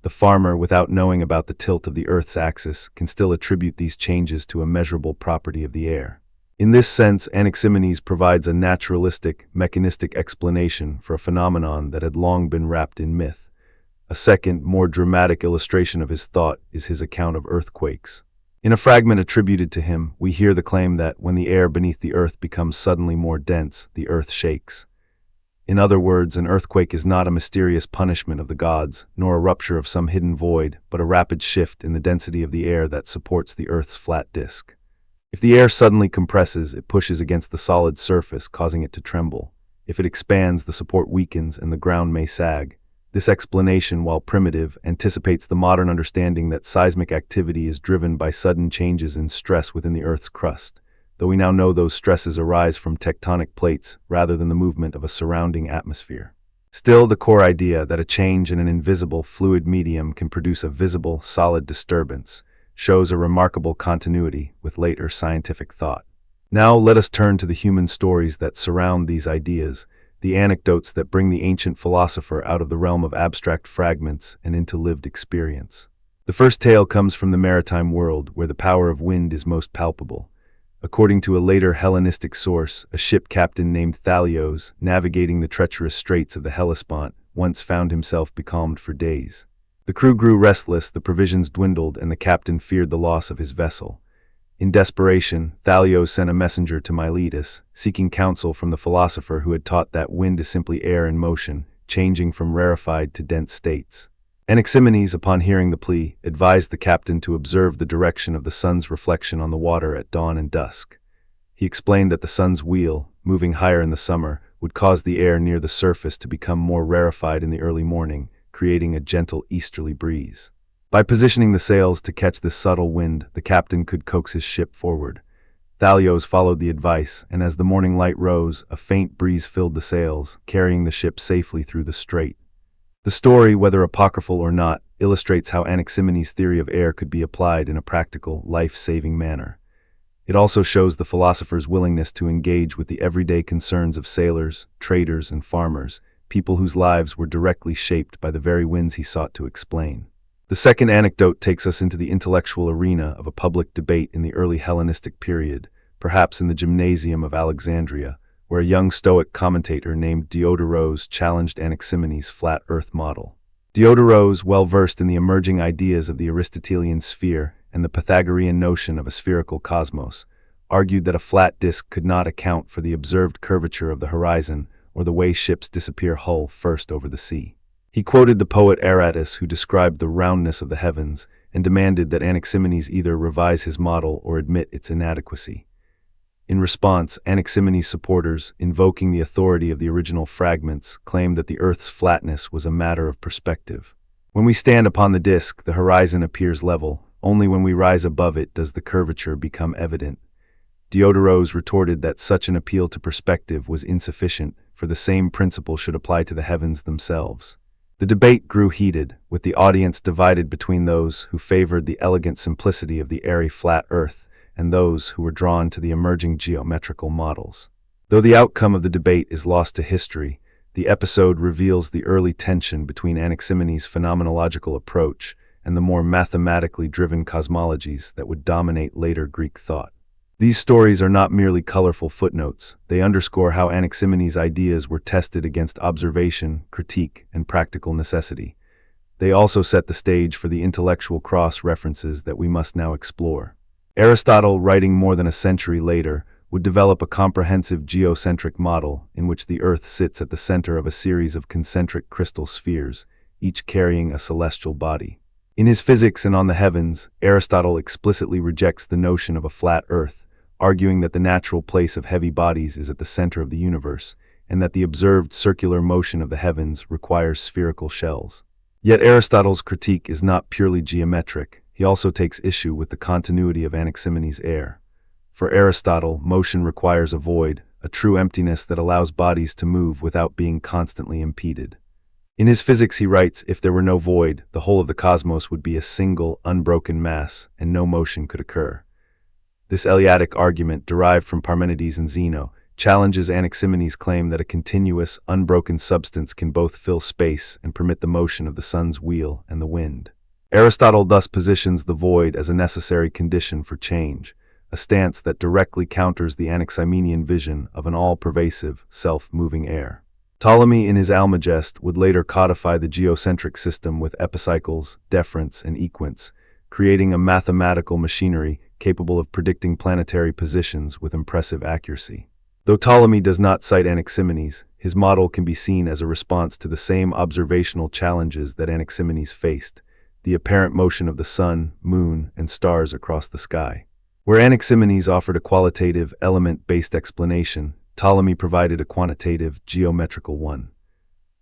The farmer, without knowing about the tilt of the Earth's axis, can still attribute these changes to a measurable property of the air. In this sense, Anaximenes provides a naturalistic, mechanistic explanation for a phenomenon that had long been wrapped in myth. A second, more dramatic illustration of his thought is his account of earthquakes. In a fragment attributed to him, we hear the claim that, when the air beneath the earth becomes suddenly more dense, the earth shakes. In other words, an earthquake is not a mysterious punishment of the gods, nor a rupture of some hidden void, but a rapid shift in the density of the air that supports the Earth's flat disk. If the air suddenly compresses, it pushes against the solid surface, causing it to tremble. If it expands, the support weakens and the ground may sag. This explanation, while primitive, anticipates the modern understanding that seismic activity is driven by sudden changes in stress within the Earth's crust, though we now know those stresses arise from tectonic plates rather than the movement of a surrounding atmosphere. Still, the core idea that a change in an invisible fluid medium can produce a visible, solid disturbance shows a remarkable continuity with later scientific thought. Now let us turn to the human stories that surround these ideas, the anecdotes that bring the ancient philosopher out of the realm of abstract fragments and into lived experience. The first tale comes from the maritime world, where the power of wind is most palpable. According to a later Hellenistic source, a ship captain named Thales, navigating the treacherous straits of the Hellespont, once found himself becalmed for days. The crew grew restless, the provisions dwindled, and the captain feared the loss of his vessel. In desperation, Thales sent a messenger to Miletus, seeking counsel from the philosopher who had taught that wind is simply air in motion, changing from rarefied to dense states. Anaximenes, upon hearing the plea, advised the captain to observe the direction of the sun's reflection on the water at dawn and dusk. He explained that the sun's wheel, moving higher in the summer, would cause the air near the surface to become more rarefied in the early morning, creating a gentle easterly breeze. By positioning the sails to catch this subtle wind, the captain could coax his ship forward. Thales followed the advice, and as the morning light rose, a faint breeze filled the sails, carrying the ship safely through the strait. The story, whether apocryphal or not, illustrates how Anaximenes' theory of air could be applied in a practical, life-saving manner. It also shows the philosopher's willingness to engage with the everyday concerns of sailors, traders, and farmers, people whose lives were directly shaped by the very winds he sought to explain. The second anecdote takes us into the intellectual arena of a public debate in the early Hellenistic period, perhaps in the gymnasium of Alexandria, where a young Stoic commentator named Diodorus challenged Anaximenes' flat earth model. Diodorus, well versed in the emerging ideas of the Aristotelian sphere and the Pythagorean notion of a spherical cosmos, argued that a flat disk could not account for the observed curvature of the horizon or the way ships disappear hull first over the sea. He quoted the poet Aratus, who described the roundness of the heavens, and demanded that Anaximenes either revise his model or admit its inadequacy. In response, Anaximenes' supporters, invoking the authority of the original fragments, claimed that the Earth's flatness was a matter of perspective. When we stand upon the disk, the horizon appears level. Only when we rise above it does the curvature become evident. Diodorus retorted that such an appeal to perspective was insufficient, for the same principle should apply to the heavens themselves. The debate grew heated, with the audience divided between those who favored the elegant simplicity of the airy flat Earth and those who were drawn to the emerging geometrical models. Though the outcome of the debate is lost to history, the episode reveals the early tension between Anaximenes' phenomenological approach and the more mathematically driven cosmologies that would dominate later Greek thought. These stories are not merely colorful footnotes. They underscore how Anaximenes' ideas were tested against observation, critique, and practical necessity. They also set the stage for the intellectual cross-references that we must now explore. Aristotle, writing more than a century later, would develop a comprehensive geocentric model in which the Earth sits at the center of a series of concentric crystal spheres, each carrying a celestial body. In his Physics and on the Heavens, Aristotle explicitly rejects the notion of a flat Earth, arguing that the natural place of heavy bodies is at the center of the universe, and that the observed circular motion of the heavens requires spherical shells. Yet Aristotle's critique is not purely geometric. He also takes issue with the continuity of Anaximenes' air. For Aristotle, motion requires a void, a true emptiness that allows bodies to move without being constantly impeded. In his Physics he writes, if there were no void, the whole of the cosmos would be a single, unbroken mass, and no motion could occur. This Eleatic argument, derived from Parmenides and Zeno, challenges Anaximenes' claim that a continuous, unbroken substance can both fill space and permit the motion of the sun's wheel and the wind. Aristotle thus positions the void as a necessary condition for change, a stance that directly counters the Anaximenian vision of an all-pervasive, self-moving air. Ptolemy, in his Almagest, would later codify the geocentric system with epicycles, deferents, and equants, creating a mathematical machinery capable of predicting planetary positions with impressive accuracy. Though Ptolemy does not cite Anaximenes, his model can be seen as a response to the same observational challenges that Anaximenes faced, the apparent motion of the sun, moon, and stars across the sky. Where Anaximenes offered a qualitative, element-based explanation, Ptolemy provided a quantitative, geometrical one.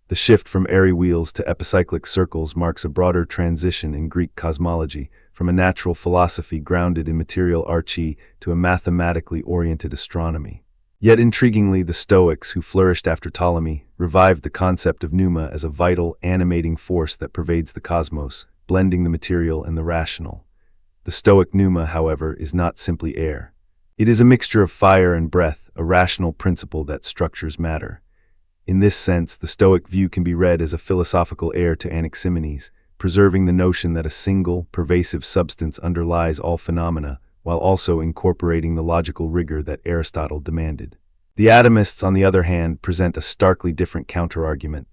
The shift from airy wheels to epicyclic circles marks a broader transition in Greek cosmology, from a natural philosophy grounded in material arche to a mathematically oriented astronomy. Yet intriguingly, the Stoics, who flourished after Ptolemy, revived the concept of pneuma as a vital, animating force that pervades the cosmos, blending the material and the rational. The Stoic pneuma, however, is not simply air. It is a mixture of fire and breath, a rational principle that structures matter. In this sense, the Stoic view can be read as a philosophical heir to Anaximenes, preserving the notion that a single, pervasive substance underlies all phenomena, while also incorporating the logical rigor that Aristotle demanded. The atomists, on the other hand, present a starkly different counterargument.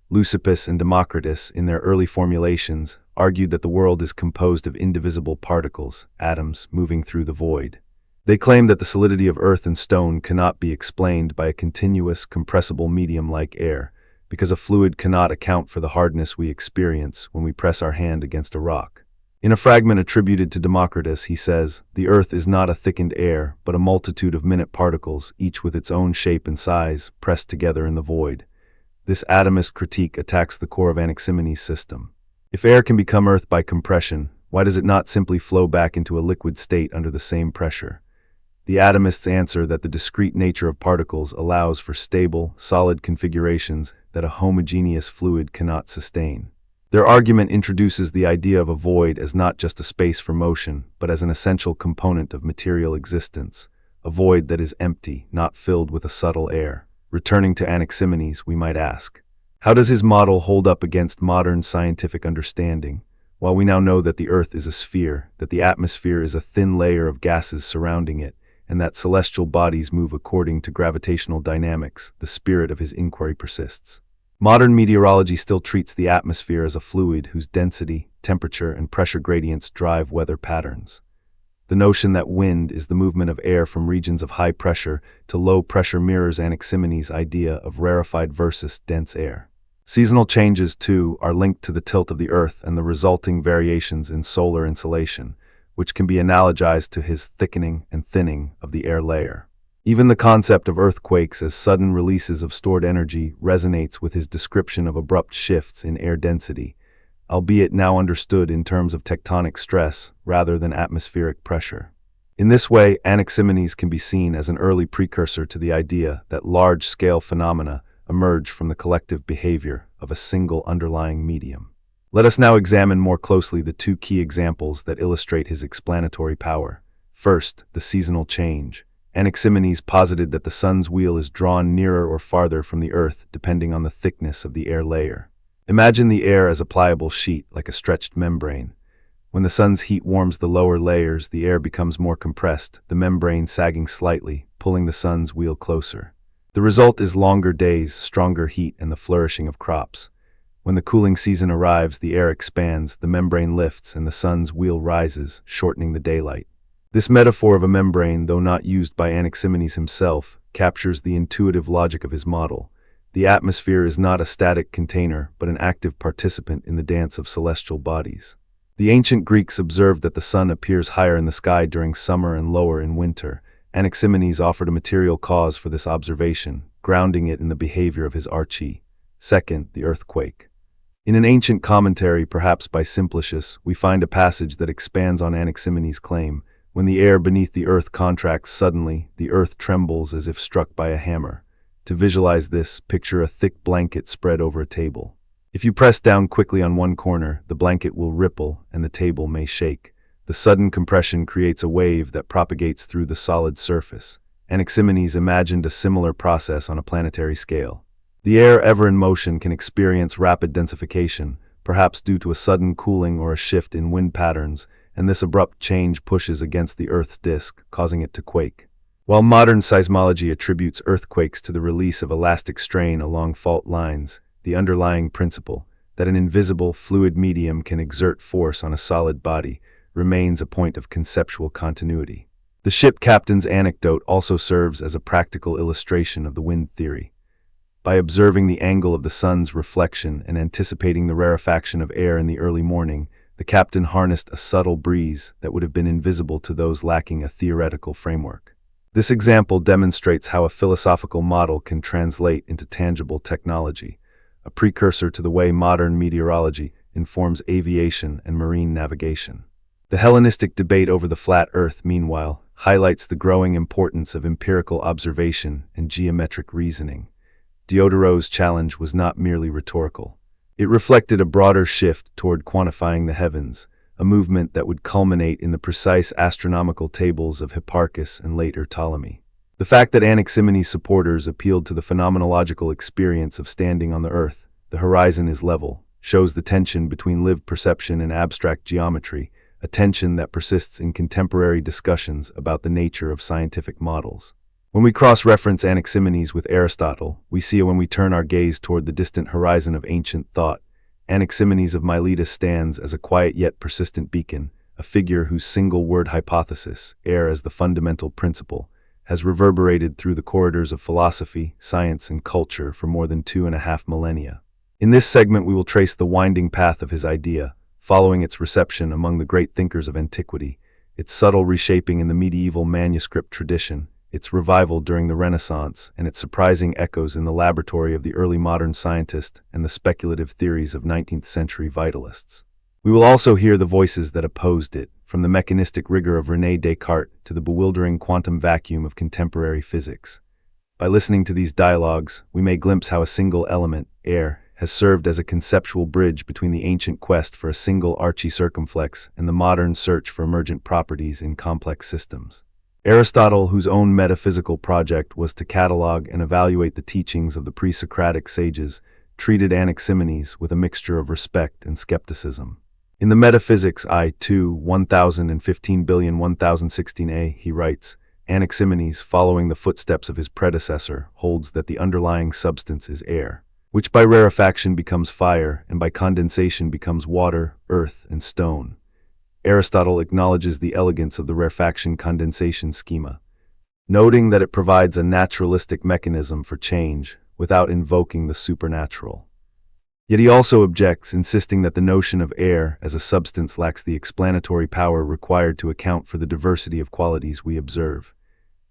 Leucippus and Democritus, in their early formulations, argued that the world is composed of indivisible particles, atoms, moving through the void. They claim that the solidity of earth and stone cannot be explained by a continuous, compressible medium like air, because a fluid cannot account for the hardness we experience when we press our hand against a rock. In a fragment attributed to Democritus, he says, "The earth is not a thickened air, but a multitude of minute particles, each with its own shape and size, pressed together in the void." This atomist critique attacks the core of Anaximenes' system. If air can become earth by compression, why does it not simply flow back into a liquid state under the same pressure? The atomists answer that the discrete nature of particles allows for stable, solid configurations that a homogeneous fluid cannot sustain. Their argument introduces the idea of a void as not just a space for motion, but as an essential component of material existence, a void that is empty, not filled with a subtle air. Returning to Anaximenes, we might ask, how does his model hold up against modern scientific understanding? While we now know that the Earth is a sphere, that the atmosphere is a thin layer of gases surrounding it, and that celestial bodies move according to gravitational dynamics, the spirit of his inquiry persists. Modern meteorology still treats the atmosphere as a fluid whose density, temperature, and pressure gradients drive weather patterns. The notion that wind is the movement of air from regions of high pressure to low pressure mirrors Anaximenes' idea of rarefied versus dense air. Seasonal changes, too, are linked to the tilt of the Earth and the resulting variations in solar insolation, which can be analogized to his thickening and thinning of the air layer. Even the concept of earthquakes as sudden releases of stored energy resonates with his description of abrupt shifts in air density, albeit now understood in terms of tectonic stress rather than atmospheric pressure. In this way, Anaximenes can be seen as an early precursor to the idea that large-scale phenomena emerge from the collective behavior of a single underlying medium. Let us now examine more closely the two key examples that illustrate his explanatory power. First, the seasonal change. Anaximenes posited that the sun's wheel is drawn nearer or farther from the earth depending on the thickness of the air layer. Imagine the air as a pliable sheet, like a stretched membrane. When the sun's heat warms the lower layers, the air becomes more compressed, the membrane sagging slightly, pulling the sun's wheel closer. The result is longer days, stronger heat, and the flourishing of crops. When the cooling season arrives, the air expands, the membrane lifts, and the sun's wheel rises, shortening the daylight. This metaphor of a membrane, though not used by Anaximenes himself, captures the intuitive logic of his model. The atmosphere is not a static container, but an active participant in the dance of celestial bodies. The ancient Greeks observed that the sun appears higher in the sky during summer and lower in winter. Anaximenes offered a material cause for this observation, grounding it in the behavior of his arche. Second, the earthquake. In an ancient commentary, perhaps by Simplicius, we find a passage that expands on Anaximenes' claim. When the air beneath the earth contracts suddenly, the earth trembles as if struck by a hammer. To visualize this, picture a thick blanket spread over a table. If you press down quickly on one corner, the blanket will ripple and the table may shake. The sudden compression creates a wave that propagates through the solid surface. Anaximenes imagined a similar process on a planetary scale. The air ever in motion can experience rapid densification, perhaps due to a sudden cooling or a shift in wind patterns, and this abrupt change pushes against the Earth's disk, causing it to quake. While modern seismology attributes earthquakes to the release of elastic strain along fault lines, the underlying principle, that an invisible, fluid medium can exert force on a solid body, remains a point of conceptual continuity. The ship captain's anecdote also serves as a practical illustration of the wind theory. By observing the angle of the sun's reflection and anticipating the rarefaction of air in the early morning, the captain harnessed a subtle breeze that would have been invisible to those lacking a theoretical framework. This example demonstrates how a philosophical model can translate into tangible technology, a precursor to the way modern meteorology informs aviation and marine navigation. The Hellenistic debate over the flat Earth, meanwhile, highlights the growing importance of empirical observation and geometric reasoning. Diderot's challenge was not merely rhetorical. It reflected a broader shift toward quantifying the heavens, a movement that would culminate in the precise astronomical tables of Hipparchus and later Ptolemy. The fact that Anaximenes' supporters appealed to the phenomenological experience of standing on the earth, the horizon is level, shows the tension between lived perception and abstract geometry, a tension that persists in contemporary discussions about the nature of scientific models. When we cross-reference Anaximenes with Aristotle, we see when we turn our gaze toward the distant horizon of ancient thought, Anaximenes of Miletus stands as a quiet yet persistent beacon, a figure whose single-word hypothesis, air as the fundamental principle, has reverberated through the corridors of philosophy, science, and culture for more than 2.5 millennia. In this segment, we will trace the winding path of his idea, following its reception among the great thinkers of antiquity, its subtle reshaping in the medieval manuscript tradition, its revival during the Renaissance, and its surprising echoes in the laboratory of the early modern scientist and the speculative theories of 19th-century vitalists. We will also hear the voices that opposed it, from the mechanistic rigor of René Descartes to the bewildering quantum vacuum of contemporary physics. By listening to these dialogues, we may glimpse how a single element, air, has served as a conceptual bridge between the ancient quest for a single arche circumflex and the modern search for emergent properties in complex systems. Aristotle, whose own metaphysical project was to catalogue and evaluate the teachings of the pre-Socratic sages, treated Anaximenes with a mixture of respect and skepticism. In the Metaphysics I-2, 1015-1016a, he writes, Anaximenes, following the footsteps of his predecessor, holds that the underlying substance is air, which by rarefaction becomes fire and by condensation becomes water, earth, and stone. Aristotle acknowledges the elegance of the rarefaction-condensation schema, noting that it provides a naturalistic mechanism for change without invoking the supernatural. Yet he also objects, insisting that the notion of air as a substance lacks the explanatory power required to account for the diversity of qualities we observe.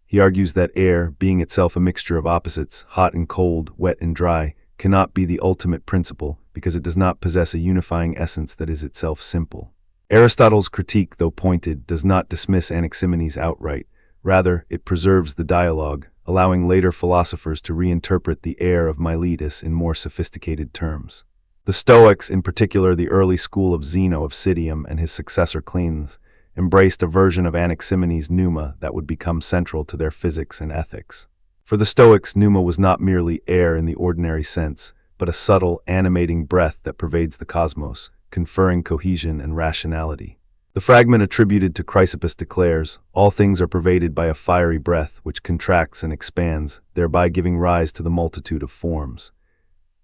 He argues that air, being itself a mixture of opposites, hot and cold, wet and dry, cannot be the ultimate principle because it does not possess a unifying essence that is itself simple. Aristotle's critique, though pointed, does not dismiss Anaximenes outright. Rather, it preserves the dialogue, allowing later philosophers to reinterpret the air of Miletus in more sophisticated terms. The Stoics, in particular the early school of Zeno of Citium and his successor Cleanthes, embraced a version of Anaximenes' pneuma that would become central to their physics and ethics. For the Stoics, pneuma was not merely air in the ordinary sense, but a subtle, animating breath that pervades the cosmos, conferring cohesion and rationality. The fragment attributed to Chrysippus declares, all things are pervaded by a fiery breath which contracts and expands, thereby giving rise to the multitude of forms.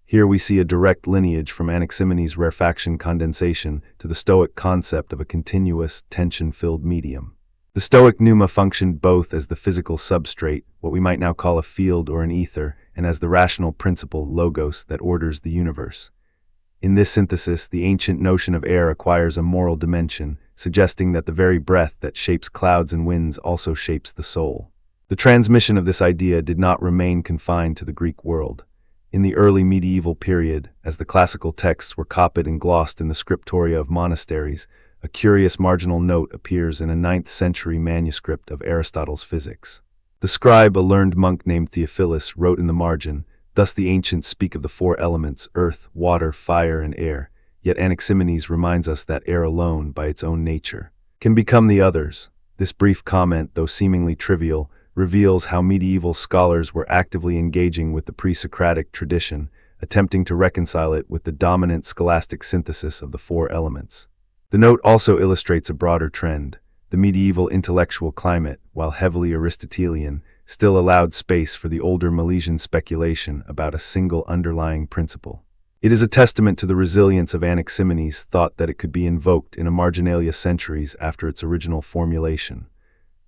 Here we see a direct lineage from Anaximenes' rarefaction condensation to the Stoic concept of a continuous, tension-filled medium. The Stoic pneuma functioned both as the physical substrate, what we might now call a field or an ether, and as the rational principle, logos, that orders the universe. In this synthesis, the ancient notion of air acquires a moral dimension, suggesting that the very breath that shapes clouds and winds also shapes the soul. The transmission of this idea did not remain confined to the Greek world. In the early medieval period, as the classical texts were copied and glossed in the scriptoria of monasteries, a curious marginal note appears in a 9th-century manuscript of Aristotle's Physics. The scribe, a learned monk named Theophilus, wrote in the margin, "Thus the ancients speak of the 4 elements, earth, water, fire, and air, yet Anaximenes reminds us that air alone, by its own nature, can become the others." This brief comment, though seemingly trivial, reveals how medieval scholars were actively engaging with the pre-Socratic tradition, attempting to reconcile it with the dominant scholastic synthesis of the 4 elements. The note also illustrates a broader trend. The medieval intellectual climate, while heavily Aristotelian, still allowed space for the older Milesian speculation about a single underlying principle. It is a testament to the resilience of Anaximenes' thought that it could be invoked in a marginalia centuries after its original formulation.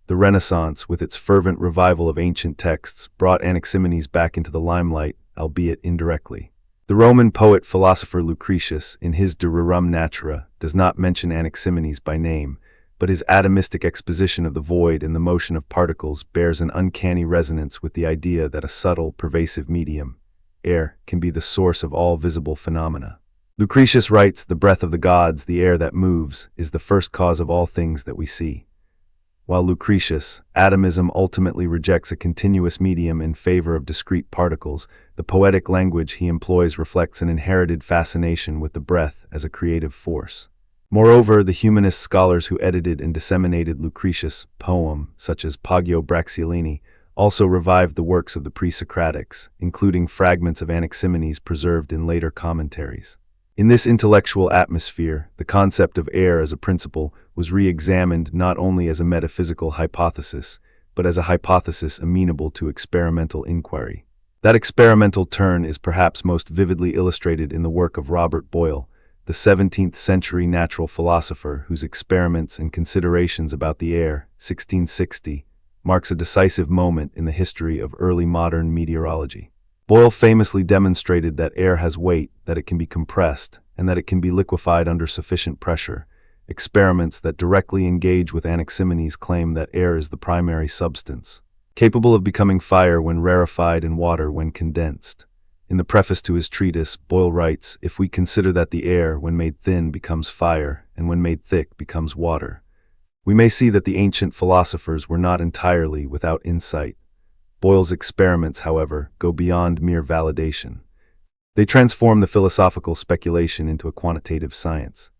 The Renaissance, with its fervent revival of ancient texts, brought Anaximenes back into the limelight, albeit indirectly. The Roman poet-philosopher Lucretius, in his De Rerum Natura, does not mention Anaximenes by name, but his atomistic exposition of the void and the motion of particles bears an uncanny resonance with the idea that a subtle, pervasive medium, air, can be the source of all visible phenomena. Lucretius writes, "The breath of the gods, the air that moves, is the first cause of all things that we see." While Lucretius, atomism ultimately rejects a continuous medium in favor of discrete particles, the poetic language he employs reflects an inherited fascination with the breath as a creative force. Moreover, the humanist scholars who edited and disseminated Lucretius' poem, such as Poggio Bracciolini, also revived the works of the pre-Socratics, including fragments of Anaximenes preserved in later commentaries. In this intellectual atmosphere, the concept of air as a principle was re-examined not only as a metaphysical hypothesis, but as a hypothesis amenable to experimental inquiry. That experimental turn is perhaps most vividly illustrated in the work of Robert Boyle, the 17th-century natural philosopher whose experiments and considerations about the air, 1660, marks a decisive moment in the history of early modern meteorology. Boyle famously demonstrated that air has weight, that it can be compressed, and that it can be liquefied under sufficient pressure. Experiments that directly engage with Anaximenes' claim that air is the primary substance, capable of becoming fire when rarefied and water when condensed. In the preface to his treatise, Boyle writes, "If we consider that the air, when made thin, becomes fire, and when made thick, becomes water, we may see that the ancient philosophers were not entirely without insight." Boyle's experiments, however, go beyond mere validation. They transform the philosophical speculation into a quantitative science.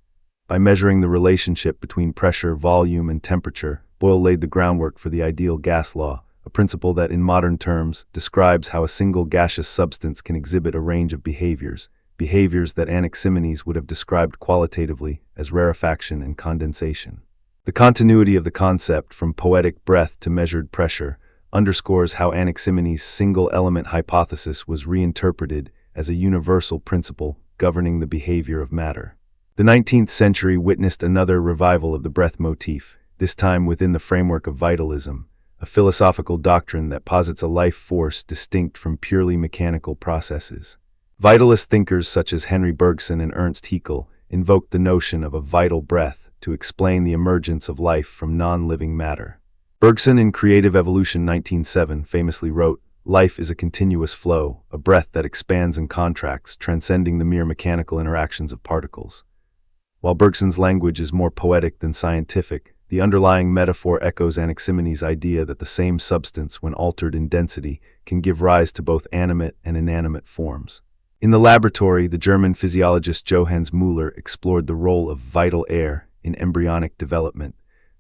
By measuring the relationship between pressure, volume, and temperature, Boyle laid the groundwork for the ideal gas law, a principle that, in modern terms, describes how a single gaseous substance can exhibit a range of behaviors that Anaximenes would have described qualitatively as rarefaction and condensation. The continuity of the concept from poetic breath to measured pressure underscores how Anaximenes' single-element hypothesis was reinterpreted as a universal principle governing the behavior of matter. The 19th century witnessed another revival of the breath motif, this time within the framework of vitalism, a philosophical doctrine that posits a life force distinct from purely mechanical processes. Vitalist thinkers such as Henry Bergson and Ernst Haeckel invoked the notion of a vital breath to explain the emergence of life from non-living matter. Bergson in Creative Evolution 1907 famously wrote, "Life is a continuous flow, a breath that expands and contracts, transcending the mere mechanical interactions of particles." While Bergson's language is more poetic than scientific, the underlying metaphor echoes Anaximenes' idea that the same substance, when altered in density, can give rise to both animate and inanimate forms. In the laboratory, the German physiologist Johannes Müller explored the role of vital air in embryonic development,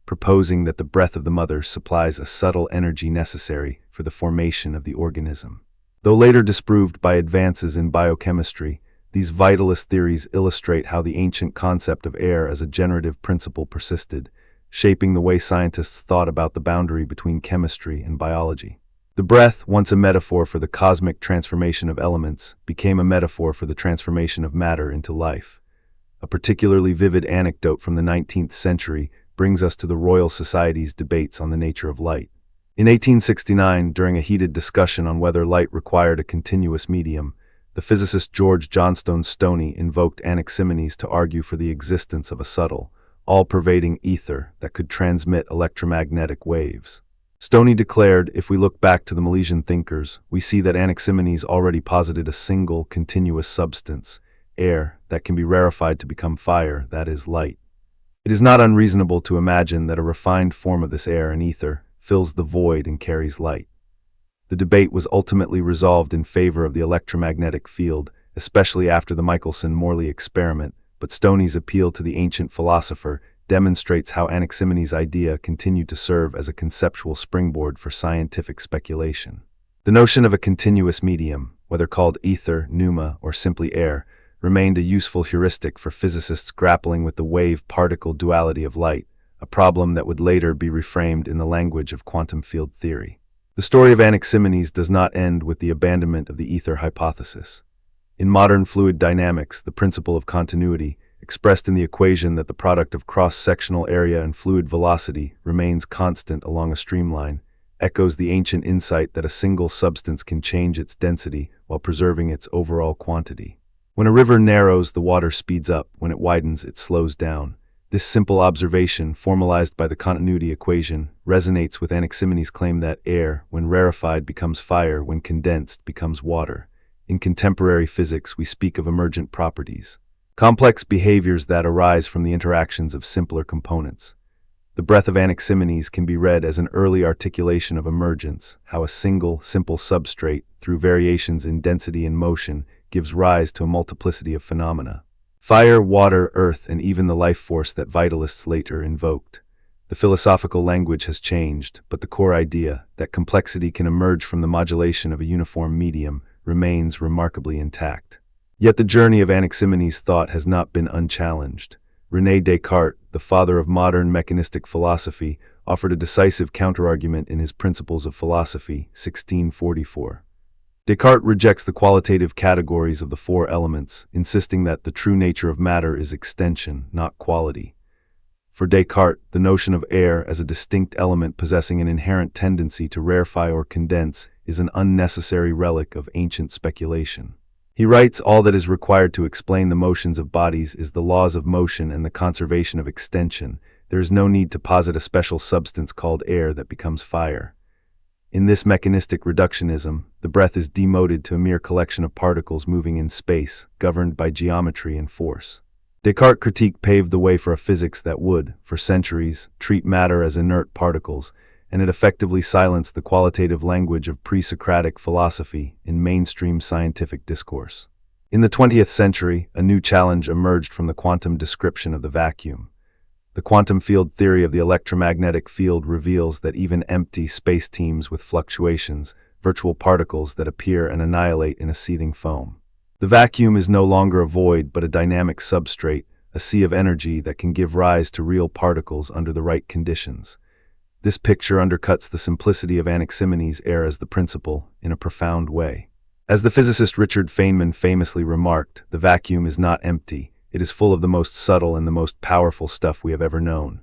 proposing that the breath of the mother supplies a subtle energy necessary for the formation of the organism. Though later disproved by advances in biochemistry, these vitalist theories illustrate how the ancient concept of air as a generative principle persisted, shaping the way scientists thought about the boundary between chemistry and biology. The breath, once a metaphor for the cosmic transformation of elements, became a metaphor for the transformation of matter into life. A particularly vivid anecdote from the 19th century brings us to the Royal Society's debates on the nature of light. In 1869, during a heated discussion on whether light required a continuous medium, the physicist George Johnstone Stoney invoked Anaximenes to argue for the existence of a subtle, all-pervading ether that could transmit electromagnetic waves. Stoney declared, "If we look back to the Milesian thinkers, we see that Anaximenes already posited a single, continuous substance, air, that can be rarefied to become fire, that is, light. It is not unreasonable to imagine that a refined form of this air, an ether, fills the void and carries light." The debate was ultimately resolved in favor of the electromagnetic field, especially after the Michelson-Morley experiment, but Stoney's appeal to the ancient philosopher demonstrates how Anaximenes' idea continued to serve as a conceptual springboard for scientific speculation. The notion of a continuous medium, whether called ether, pneuma, or simply air, remained a useful heuristic for physicists grappling with the wave-particle duality of light, a problem that would later be reframed in the language of quantum field theory. The story of Anaximenes does not end with the abandonment of the ether hypothesis. In modern fluid dynamics, the principle of continuity, expressed in the equation that the product of cross-sectional area and fluid velocity remains constant along a streamline, echoes the ancient insight that a single substance can change its density while preserving its overall quantity. When a river narrows, the water speeds up. When it widens, it slows down. This simple observation, formalized by the continuity equation, resonates with Anaximenes' claim that air, when rarefied, becomes fire, when condensed, becomes water. In contemporary physics, we speak of emergent properties, complex behaviors that arise from the interactions of simpler components. The breath of Anaximenes can be read as an early articulation of emergence, how a single, simple substrate, through variations in density and motion, gives rise to a multiplicity of phenomena. Fire, water, earth, and even the life force that vitalists later invoked. The philosophical language has changed, but the core idea, that complexity can emerge from the modulation of a uniform medium, remains remarkably intact. Yet the journey of Anaximenes' thought has not been unchallenged. René Descartes, the father of modern mechanistic philosophy, offered a decisive counterargument in his Principles of Philosophy, 1644. Descartes rejects the qualitative categories of the four elements, insisting that the true nature of matter is extension, not quality. For Descartes, the notion of air as a distinct element possessing an inherent tendency to rarefy or condense is an unnecessary relic of ancient speculation. He writes, all that is required to explain the motions of bodies is the laws of motion and the conservation of extension. There is no need to posit a special substance called air that becomes fire. In this mechanistic reductionism, the breath is demoted to a mere collection of particles moving in space, governed by geometry and force. Descartes' critique paved the way for a physics that would, for centuries, treat matter as inert particles, and it effectively silenced the qualitative language of pre-Socratic philosophy in mainstream scientific discourse. In the 20th century, a new challenge emerged from the quantum description of the vacuum. The quantum field theory of the electromagnetic field reveals that even empty space teems with fluctuations, virtual particles that appear and annihilate in a seething foam. The vacuum is no longer a void but a dynamic substrate, a sea of energy that can give rise to real particles under the right conditions. This picture undercuts the simplicity of Anaximenes' air as the principle in a profound way. As the physicist Richard Feynman famously remarked, the vacuum is not empty, it is full of the most subtle and the most powerful stuff we have ever known.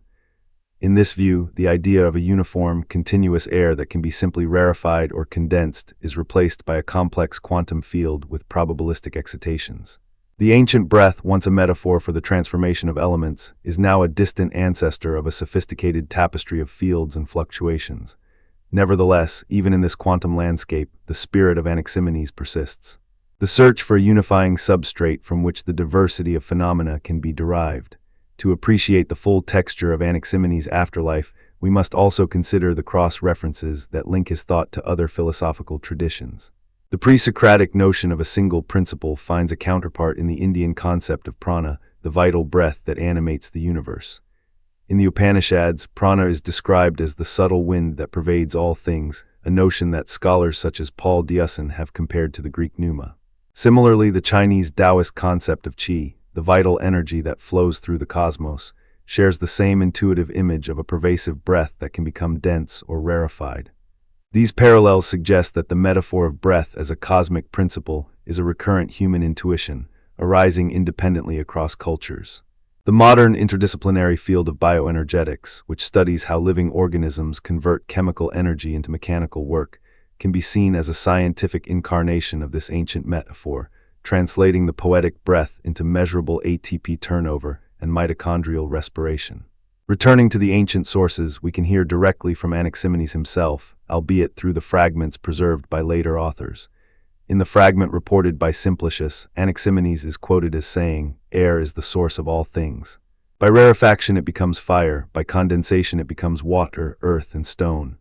In this view, the idea of a uniform, continuous air that can be simply rarefied or condensed is replaced by a complex quantum field with probabilistic excitations. The ancient breath, once a metaphor for the transformation of elements, is now a distant ancestor of a sophisticated tapestry of fields and fluctuations. Nevertheless, even in this quantum landscape, the spirit of Anaximenes persists. The search for a unifying substrate from which the diversity of phenomena can be derived. To appreciate the full texture of Anaximenes' afterlife, we must also consider the cross-references that link his thought to other philosophical traditions. The pre-Socratic notion of a single principle finds a counterpart in the Indian concept of prana, the vital breath that animates the universe. In the Upanishads, prana is described as the subtle wind that pervades all things, a notion that scholars such as Paul Dieussen have compared to the Greek pneuma. Similarly, the Chinese Taoist concept of qi, the vital energy that flows through the cosmos, shares the same intuitive image of a pervasive breath that can become dense or rarefied. These parallels suggest that the metaphor of breath as a cosmic principle is a recurrent human intuition, arising independently across cultures. The modern interdisciplinary field of bioenergetics, which studies how living organisms convert chemical energy into mechanical work, can be seen as a scientific incarnation of this ancient metaphor, translating the poetic breath into measurable ATP turnover and mitochondrial respiration. Returning to the ancient sources, we can hear directly from Anaximenes himself, albeit through the fragments preserved by later authors. In the fragment reported by Simplicius, Anaximenes is quoted as saying, "Air is the source of all things. By rarefaction it becomes fire, by condensation it becomes water, earth, and stone."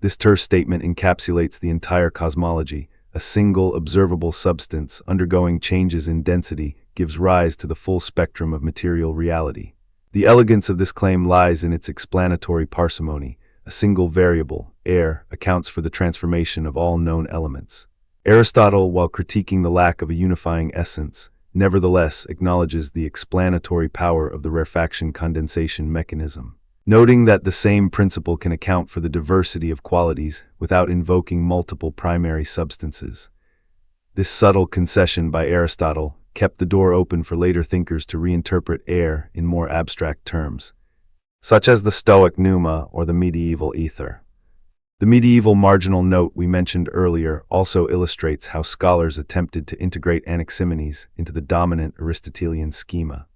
This terse statement encapsulates the entire cosmology. A single observable substance undergoing changes in density gives rise to the full spectrum of material reality. The elegance of this claim lies in its explanatory parsimony. A single variable, air, accounts for the transformation of all known elements. Aristotle, while critiquing the lack of a unifying essence, nevertheless acknowledges the explanatory power of the rarefaction-condensation mechanism, noting that the same principle can account for the diversity of qualities without invoking multiple primary substances. This subtle concession by Aristotle kept the door open for later thinkers to reinterpret air in more abstract terms, such as the Stoic pneuma or the medieval ether. The medieval marginal note we mentioned earlier also illustrates how scholars attempted to integrate Anaximenes into the dominant Aristotelian schema.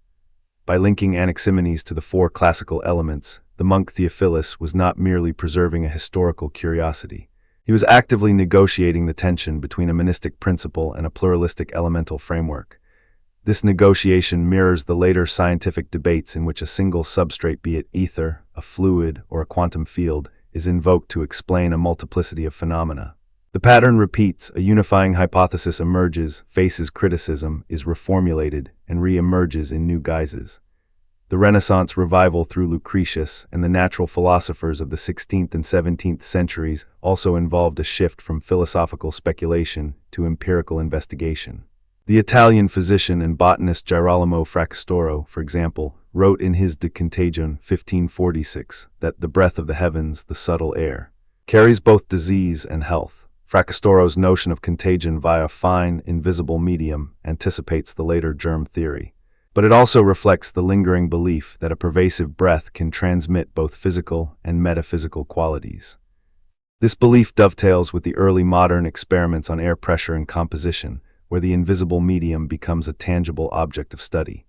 By linking Anaximenes to the four classical elements, the monk Theophilus was not merely preserving a historical curiosity. He was actively negotiating the tension between a monistic principle and a pluralistic elemental framework. This negotiation mirrors the later scientific debates in which a single substrate, be it ether, a fluid, or a quantum field, is invoked to explain a multiplicity of phenomena. The pattern repeats, a unifying hypothesis emerges, faces criticism, is reformulated, and re-emerges in new guises. The Renaissance revival through Lucretius and the natural philosophers of the 16th and 17th centuries also involved a shift from philosophical speculation to empirical investigation. The Italian physician and botanist Girolamo Fracastoro, for example, wrote in his De Contagione 1546 that the breath of the heavens, the subtle air, carries both disease and health. Fracastoro's notion of contagion via fine, invisible medium anticipates the later germ theory. But it also reflects the lingering belief that a pervasive breath can transmit both physical and metaphysical qualities. This belief dovetails with the early modern experiments on air pressure and composition, where the invisible medium becomes a tangible object of study.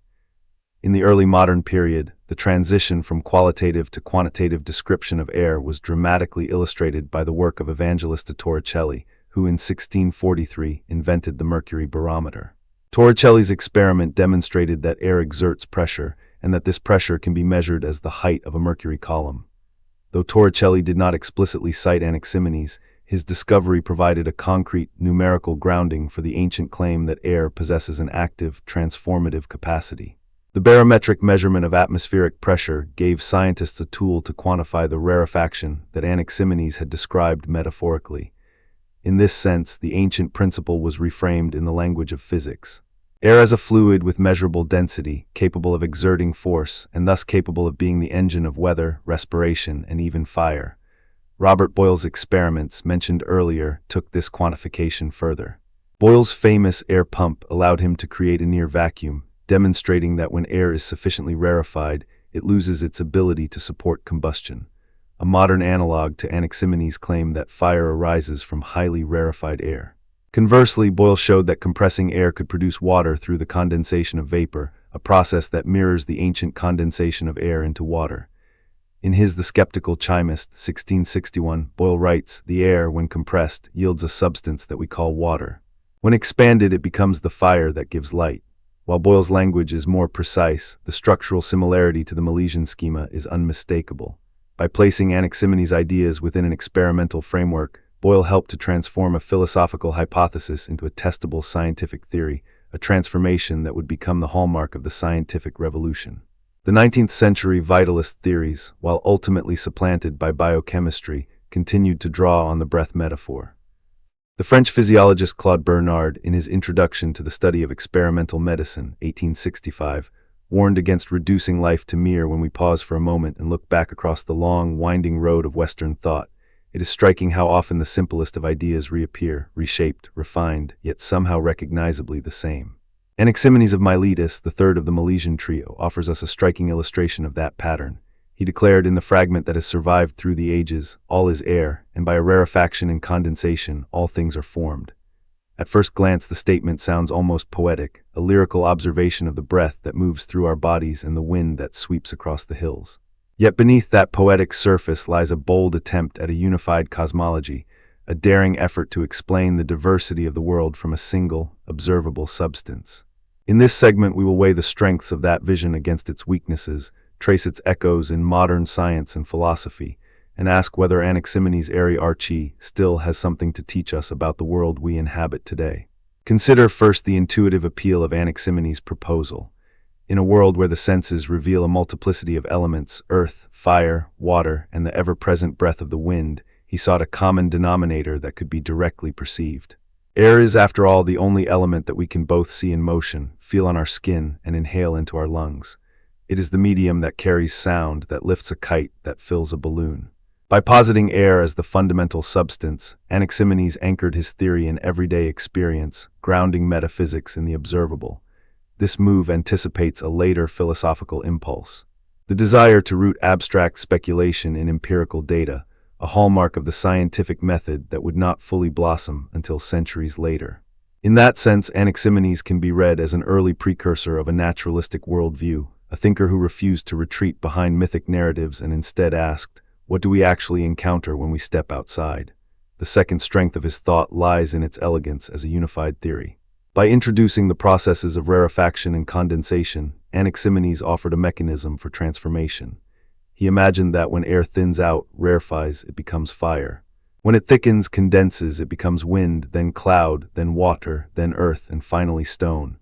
In the early modern period, the transition from qualitative to quantitative description of air was dramatically illustrated by the work of Evangelista Torricelli, who in 1643 invented the mercury barometer. Torricelli's experiment demonstrated that air exerts pressure, and that this pressure can be measured as the height of a mercury column. Though Torricelli did not explicitly cite Anaximenes, his discovery provided a concrete, numerical grounding for the ancient claim that air possesses an active, transformative capacity. The barometric measurement of atmospheric pressure gave scientists a tool to quantify the rarefaction that Anaximenes had described metaphorically. In this sense, the ancient principle was reframed in the language of physics. Air as a fluid with measurable density, capable of exerting force, and thus capable of being the engine of weather, respiration, and even fire. Robert Boyle's experiments, mentioned earlier, took this quantification further. Boyle's famous air pump allowed him to create a near vacuum, demonstrating that when air is sufficiently rarefied, it loses its ability to support combustion. A modern analog to Anaximenes' claim that fire arises from highly rarefied air. Conversely, Boyle showed that compressing air could produce water through the condensation of vapor, a process that mirrors the ancient condensation of air into water. In his The Skeptical Chimist, 1661, Boyle writes, "The air, when compressed, yields a substance that we call water. When expanded, it becomes the fire that gives light." While Boyle's language is more precise, the structural similarity to the Milesian schema is unmistakable. By placing Anaximenes' ideas within an experimental framework, Boyle helped to transform a philosophical hypothesis into a testable scientific theory, a transformation that would become the hallmark of the scientific revolution. The 19th century vitalist theories, while ultimately supplanted by biochemistry, continued to draw on the breath metaphor. The French physiologist Claude Bernard, in his Introduction to the Study of Experimental Medicine, 1865, warned against reducing life to mere when we pause for a moment and look back across the long, winding road of Western thought. It is striking how often the simplest of ideas reappear, reshaped, refined, yet somehow recognizably the same. Anaximenes of Miletus, the third of the Milesian trio, offers us a striking illustration of that pattern. He declared in the fragment that has survived through the ages, all is air, and by a rarefaction and condensation, all things are formed. At first glance, the statement sounds almost poetic, a lyrical observation of the breath that moves through our bodies and the wind that sweeps across the hills. Yet beneath that poetic surface lies a bold attempt at a unified cosmology, a daring effort to explain the diversity of the world from a single, observable substance. In this segment, we will weigh the strengths of that vision against its weaknesses, trace its echoes in modern science and philosophy, and ask whether Anaximenes' airy arche still has something to teach us about the world we inhabit today. Consider first the intuitive appeal of Anaximenes' proposal. In a world where the senses reveal a multiplicity of elements, earth, fire, water, and the ever-present breath of the wind, he sought a common denominator that could be directly perceived. Air is, after all, the only element that we can both see in motion, feel on our skin, and inhale into our lungs. It is the medium that carries sound, that lifts a kite, that fills a balloon. By positing air as the fundamental substance, Anaximenes anchored his theory in everyday experience, grounding metaphysics in the observable. This move anticipates a later philosophical impulse, the desire to root abstract speculation in empirical data, a hallmark of the scientific method that would not fully blossom until centuries later. In that sense, Anaximenes can be read as an early precursor of a naturalistic worldview, a thinker who refused to retreat behind mythic narratives and instead asked, what do we actually encounter when we step outside? The second strength of his thought lies in its elegance as a unified theory. By introducing the processes of rarefaction and condensation, Anaximenes offered a mechanism for transformation. He imagined that when air thins out, rarefies, it becomes fire. When it thickens, condenses, it becomes wind, then cloud, then water, then earth, and finally stone.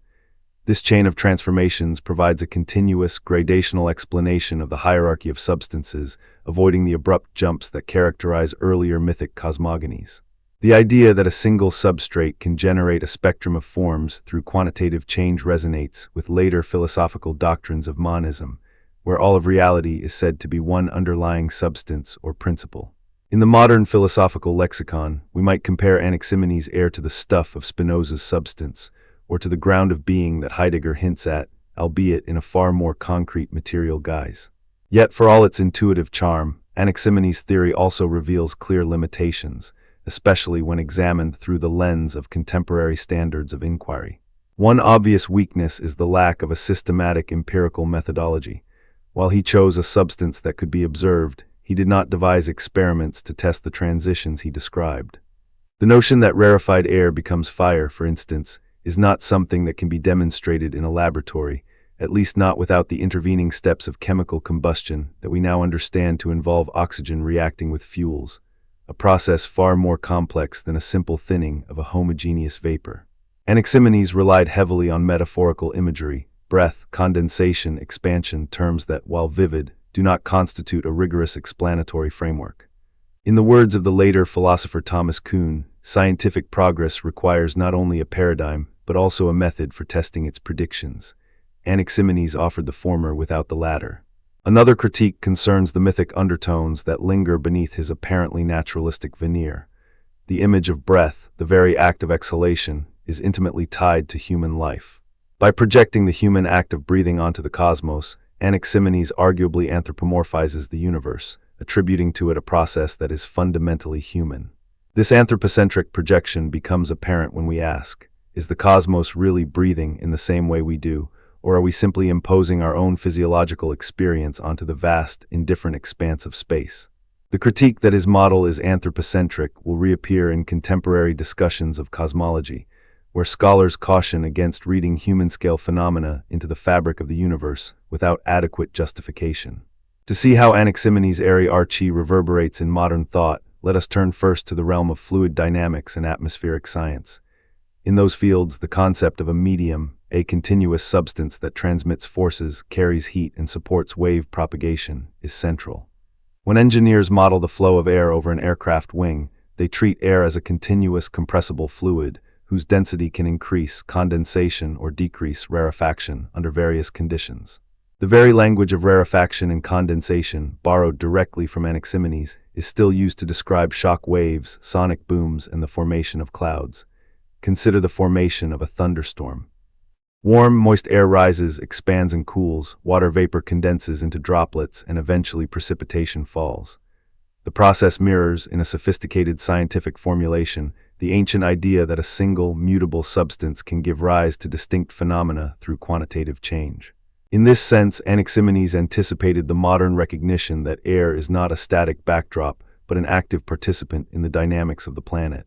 This chain of transformations provides a continuous, gradational explanation of the hierarchy of substances, avoiding the abrupt jumps that characterize earlier mythic cosmogonies. The idea that a single substrate can generate a spectrum of forms through quantitative change resonates with later philosophical doctrines of monism, where all of reality is said to be one underlying substance or principle. In the modern philosophical lexicon, we might compare Anaximenes' air to the stuff of Spinoza's substance, or to the ground of being that Heidegger hints at, albeit in a far more concrete material guise. Yet, for all its intuitive charm, Anaximenes' theory also reveals clear limitations, especially when examined through the lens of contemporary standards of inquiry. One obvious weakness is the lack of a systematic empirical methodology. While he chose a substance that could be observed, he did not devise experiments to test the transitions he described. The notion that rarefied air becomes fire, for instance, is not something that can be demonstrated in a laboratory, at least not without the intervening steps of chemical combustion that we now understand to involve oxygen reacting with fuels, a process far more complex than a simple thinning of a homogeneous vapor. Anaximenes relied heavily on metaphorical imagery, breath, condensation, expansion, terms that, while vivid, do not constitute a rigorous explanatory framework. In the words of the later philosopher Thomas Kuhn, scientific progress requires not only a paradigm, but also a method for testing its predictions. Anaximenes offered the former without the latter. Another critique concerns the mythic undertones that linger beneath his apparently naturalistic veneer. The image of breath, the very act of exhalation, is intimately tied to human life. By projecting the human act of breathing onto the cosmos, Anaximenes arguably anthropomorphizes the universe, attributing to it a process that is fundamentally human. This anthropocentric projection becomes apparent when we ask, is the cosmos really breathing in the same way we do, or are we simply imposing our own physiological experience onto the vast, indifferent expanse of space? The critique that his model is anthropocentric will reappear in contemporary discussions of cosmology, where scholars caution against reading human-scale phenomena into the fabric of the universe without adequate justification. To see how Anaximenes' airy arche reverberates in modern thought, let us turn first to the realm of fluid dynamics and atmospheric science. In those fields, the concept of a medium, a continuous substance that transmits forces, carries heat, and supports wave propagation, is central. When engineers model the flow of air over an aircraft wing, they treat air as a continuous compressible fluid, whose density can increase condensation or decrease rarefaction under various conditions. The very language of rarefaction and condensation, borrowed directly from Anaximenes, is still used to describe shock waves, sonic booms, and the formation of clouds. Consider the formation of a thunderstorm. Warm, moist air rises, expands and cools, water vapor condenses into droplets, and eventually precipitation falls. The process mirrors, in a sophisticated scientific formulation, the ancient idea that a single, mutable substance can give rise to distinct phenomena through quantitative change. In this sense, Anaximenes anticipated the modern recognition that air is not a static backdrop, but an active participant in the dynamics of the planet.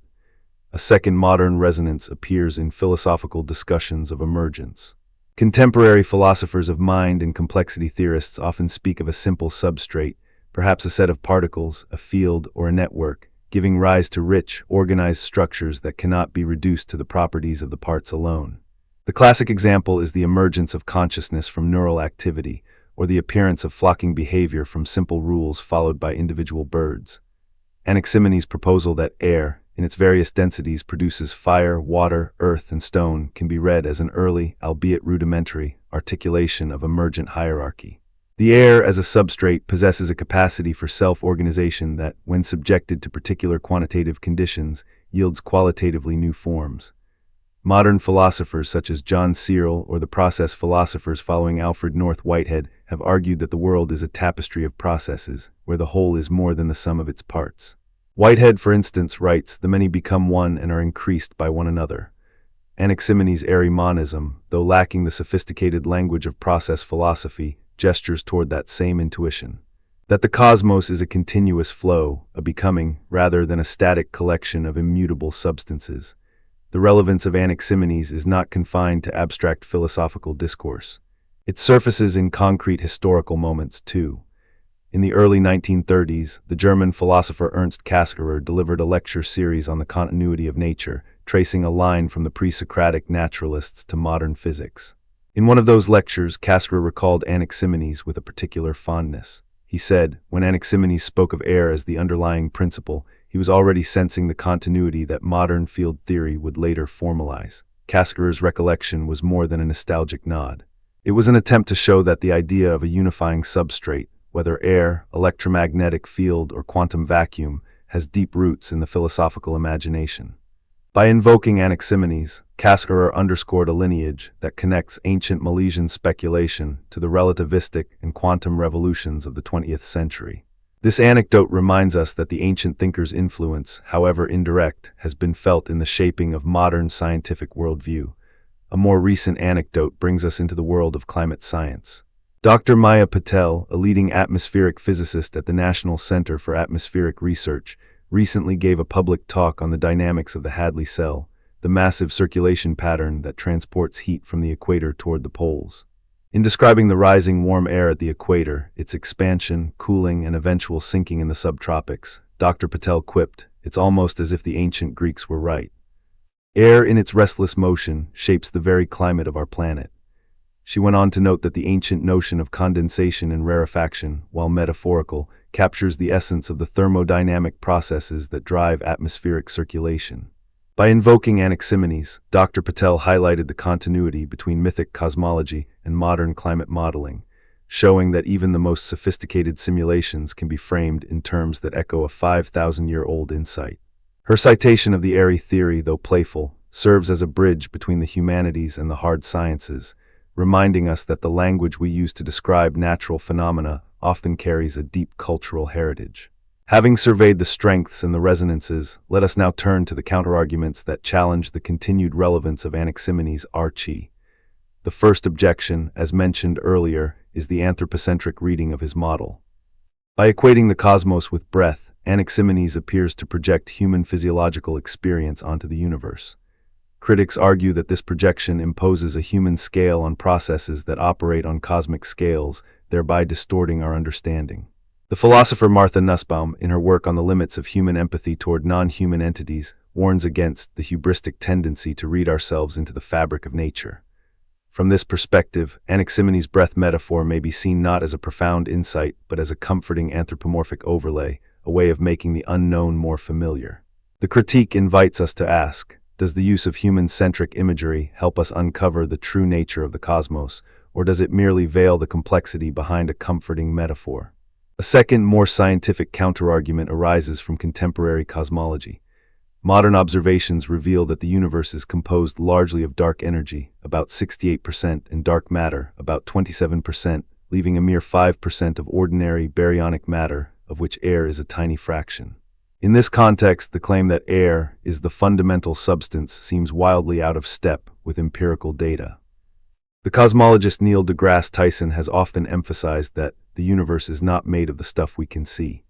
A second modern resonance appears in philosophical discussions of emergence. Contemporary philosophers of mind and complexity theorists often speak of a simple substrate, perhaps a set of particles, a field, or a network, giving rise to rich, organized structures that cannot be reduced to the properties of the parts alone. The classic example is the emergence of consciousness from neural activity, or the appearance of flocking behavior from simple rules followed by individual birds. Anaximenes' proposal that air, in its various densities, produces fire, water, earth, and stone can be read as an early, albeit rudimentary, articulation of emergent hierarchy. The air as a substrate possesses a capacity for self-organization that, when subjected to particular quantitative conditions, yields qualitatively new forms. Modern philosophers such as John Searle or the process philosophers following Alfred North Whitehead have argued that the world is a tapestry of processes, where the whole is more than the sum of its parts. Whitehead, for instance, writes, "The many become one and are increased by one another." Anaximenes' airy monism, though lacking the sophisticated language of process philosophy, gestures toward that same intuition. That the cosmos is a continuous flow, a becoming, rather than a static collection of immutable substances. the relevance of Anaximenes is not confined to abstract philosophical discourse. It surfaces in concrete historical moments, too. In the early 1930s, the German philosopher Ernst Käskerer delivered a lecture series on the continuity of nature, tracing a line from the pre-Socratic naturalists to modern physics. In one of those lectures, Käskerer recalled Anaximenes with a particular fondness. He said, when Anaximenes spoke of air as the underlying principle, he was already sensing the continuity that modern field theory would later formalize. Käskerer's recollection was more than a nostalgic nod. It was an attempt to show that the idea of a unifying substrate, whether air, electromagnetic field, or quantum vacuum, has deep roots in the philosophical imagination. By invoking Anaximenes, Käskerer underscored a lineage that connects ancient Milesian speculation to the relativistic and quantum revolutions of the 20th century. This anecdote reminds us that the ancient thinker's influence, however indirect, has been felt in the shaping of modern scientific worldview. A more recent anecdote brings us into the world of climate science. Dr. Maya Patel, a leading atmospheric physicist at the National Center for Atmospheric Research, recently gave a public talk on the dynamics of the Hadley cell, the massive circulation pattern that transports heat from the equator toward the poles. In describing the rising warm air at the equator, its expansion, cooling, and eventual sinking in the subtropics, Dr. Patel quipped, "It's almost as if the ancient Greeks were right. Air in its restless motion shapes the very climate of our planet." She went on to note that the ancient notion of condensation and rarefaction, while metaphorical, captures the essence of the thermodynamic processes that drive atmospheric circulation. By invoking Anaximenes, Dr. Patel highlighted the continuity between mythic cosmology and modern climate modeling, showing that even the most sophisticated simulations can be framed in terms that echo a 5,000-year-old insight. Her citation of the airy theory, though playful, serves as a bridge between the humanities and the hard sciences, reminding us that the language we use to describe natural phenomena often carries a deep cultural heritage. Having surveyed the strengths and the resonances, let us now turn to the counterarguments that challenge the continued relevance of Anaximenes' arche. The first objection, as mentioned earlier, is the anthropocentric reading of his model. By equating the cosmos with breath, Anaximenes appears to project human physiological experience onto the universe. Critics argue that this projection imposes a human scale on processes that operate on cosmic scales, thereby distorting our understanding. The philosopher Martha Nussbaum, in her work on the limits of human empathy toward non-human entities, warns against the hubristic tendency to read ourselves into the fabric of nature. From this perspective, Anaximenes' breath metaphor may be seen not as a profound insight, but as a comforting anthropomorphic overlay, a way of making the unknown more familiar. The critique invites us to ask, does the use of human-centric imagery help us uncover the true nature of the cosmos, or does it merely veil the complexity behind a comforting metaphor? A second, more scientific counterargument arises from contemporary cosmology. Modern observations reveal that the universe is composed largely of dark energy, about 68%, and dark matter, about 27%, leaving a mere 5% of ordinary baryonic matter, of which air is a tiny fraction. In this context, the claim that air is the fundamental substance seems wildly out of step with empirical data. The cosmologist Neil deGrasse Tyson has often emphasized that the universe is not made of the stuff we can see.